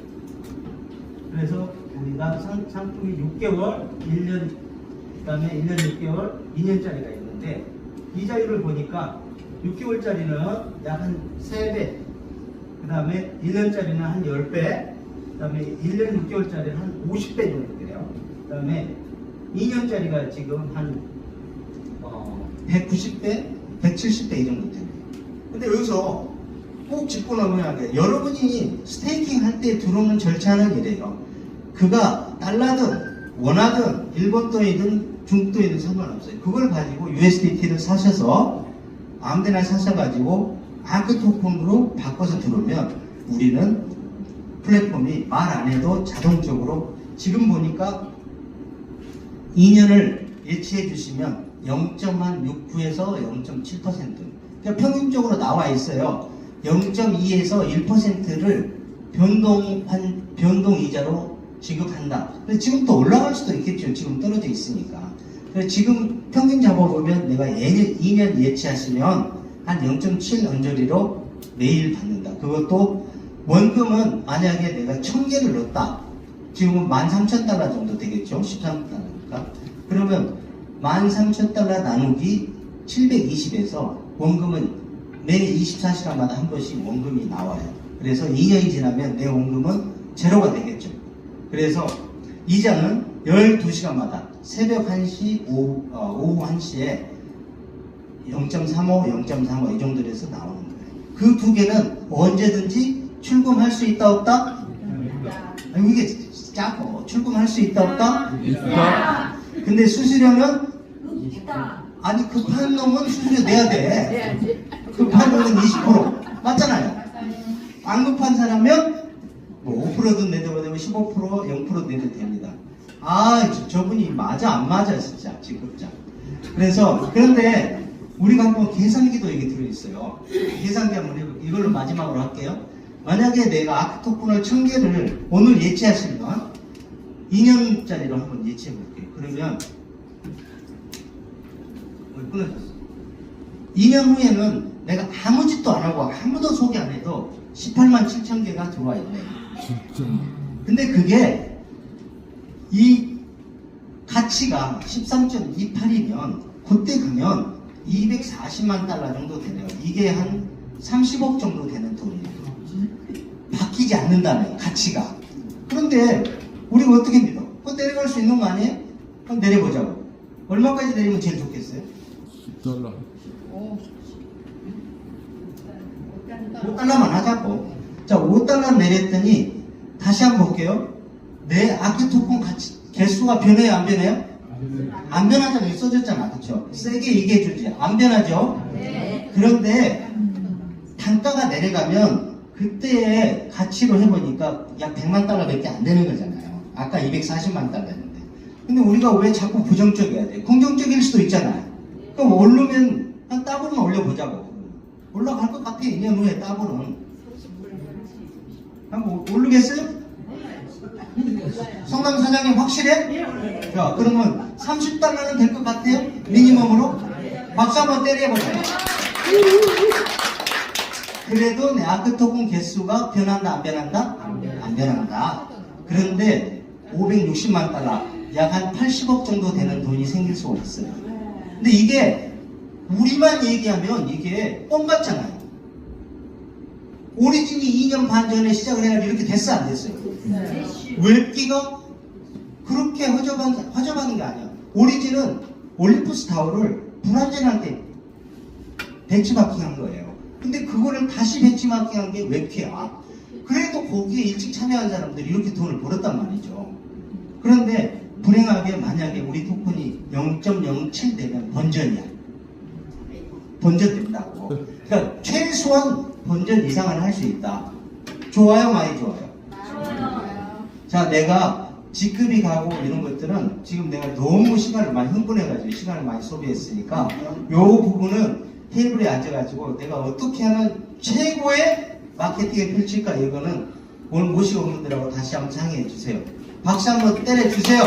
그래서 우리가 상품이 6개월, 1년, 그 다음에 1년 6개월, 2년짜리가 있는데 이자율을 보니까 6개월짜리는 약 한 3배, 그 다음에 1년짜리는 한 10배, 그 다음에 1년 6개월짜리는 한 50배 정도 돼요. 그 다음에 2년짜리가 지금 한 190배, 170배 이 정도 돼요. 근데 여기서 꼭 짚고 넘어야 돼. 여러분이 스테이킹 할 때 들어오는 절차는 이래요. 그가 달러든 원화든 일본돈이든 중국돈이든 상관없어요. 그걸 가지고 USDT를 사셔서 아무데나 사셔가지고 아크토콘으로 바꿔서 들어오면 우리는 플랫폼이 말 안 해도 자동적으로 지금 보니까 2년을 예치해 주시면 0.69에서 0.7%. 그러니까 평균적으로 나와 있어요. 0.2에서 1%를 변동 이자로 지급한다. 지금 또 올라갈 수도 있겠죠. 지금 떨어져 있으니까. 지금 평균 잡아보면 내가 2년 예치하시면 한 0.7 언저리로 매일 받는다. 그것도 원금은 만약에 내가 1000개를 넣었다. 지금은 13,000달러 정도 되겠죠. 13달러니까. 그러면 13,000달러 나누기 720에서 원금은 매 24시간마다 한 번씩 원금이 나와요. 그래서 2년이 지나면 내 원금은 제로가 되겠죠. 그래서 이자는 12시간마다 새벽 1시, 오후 1시에 0.35, 0.35 이 정도 돼서 나오는 거예요. 그 두 개는 언제든지 출금할 수 있다 없다? 이게 작고 출금할 수 있다 없다? 있다. 근데 수수료는 아니 급한 놈은 수수료 내야 돼. 급한 놈은 20% 맞잖아요. 안 급한 사람은 뭐 5%든 내도 되고 15% 0% 내도 됩니다. 저분이 맞아 안 맞아 진짜 직급자. 그래서 그런데 우리가 한번 계산기도 여기 들어있어요. 계산기 한번 해볼게요. 이걸로 마지막으로 할게요. 만약에 내가 아크토큰을 1000개를 오늘 예치하시면 2년짜리로 한번 예치해 볼게요. 그러면 끊어졌어. 2년 후에는 내가 아무 짓도 안 하고 아무도 소개 안 해도 18만 7천 개가 들어와 있네요. 진짜. 근데 그게 이 가치가 13.28이면 그때 가면 240만 달러 정도 되네요. 이게 한 30억 정도 되는 돈이에요. 바뀌지 않는다는 가치가. 그런데 우리가 어떻게 믿어? 그거 내려갈 수 있는 거 아니에요? 그럼 내려보자고. 얼마까지 내리면 제일 좋겠어요? $10. 5달러만 하자고. 자, 5달러 내렸더니 다시 한번 볼게요. 내 아크토콘 가치 개수가 변해요, 안 변해요? 안 변하잖아요. 써졌잖아, 그렇죠? 세게 얘기해주지. 안 변하죠? 네. 그런데 단가가 내려가면 그때의 가치로 해보니까 약 100만 달러밖에 안 되는 거잖아요. 아까 240만 달러였는데. 근데 우리가 왜 자꾸 부정적이어야 돼? 긍정적일 수도 있잖아요. 그럼 오르면 한 따블은 올려보자고. 올라갈 것 같아. 2년 후에 따블은. 한번 오르겠어요? 성남 사장님 확실해? 자, 그러면 30달러는 될 것 같아요? 미니멈으로? 박수 한번 때려보세요. 그래도 내 아크 토큰 개수가 변한다, 안 변한다? 안 변한다. 그런데 560만 달러, 약 한 80억 정도 되는 돈이 생길 수가 있어요. 근데 이게 우리만 얘기하면 이게 뻥 같잖아요. 오리진이 2년 반 전에 시작을 해가지고 이렇게 됐어, 안 됐어요? 웹기가 그렇게 허접한 게 아니야. 오리진은 올림푸스 타워를 불안전할 때 벤치마킹한 거예요. 근데 그거를 다시 벤치마킹한 게 웹기야. 그래도 거기에 일찍 참여한 사람들이 이렇게 돈을 벌었단 말이죠. 그런데 불행하게 만약에 우리 토큰이 0.07 되면 번전이야. 번전된다고. 그러니까 최소한 번전 이상은 할 수 있다. 좋아요, 많이 좋아요? 자, 내가 직급이 가고 이런 것들은 지금 내가 너무 시간을 많이 흥분해가지고 시간을 많이 소비했으니까 요 부분은 테이블에 앉아가지고 내가 어떻게 하면 최고의 마케팅을 펼칠까 이거는 오늘 모시고 온 분들하고 다시 한번 상의해 주세요. 박수 한번 때려주세요.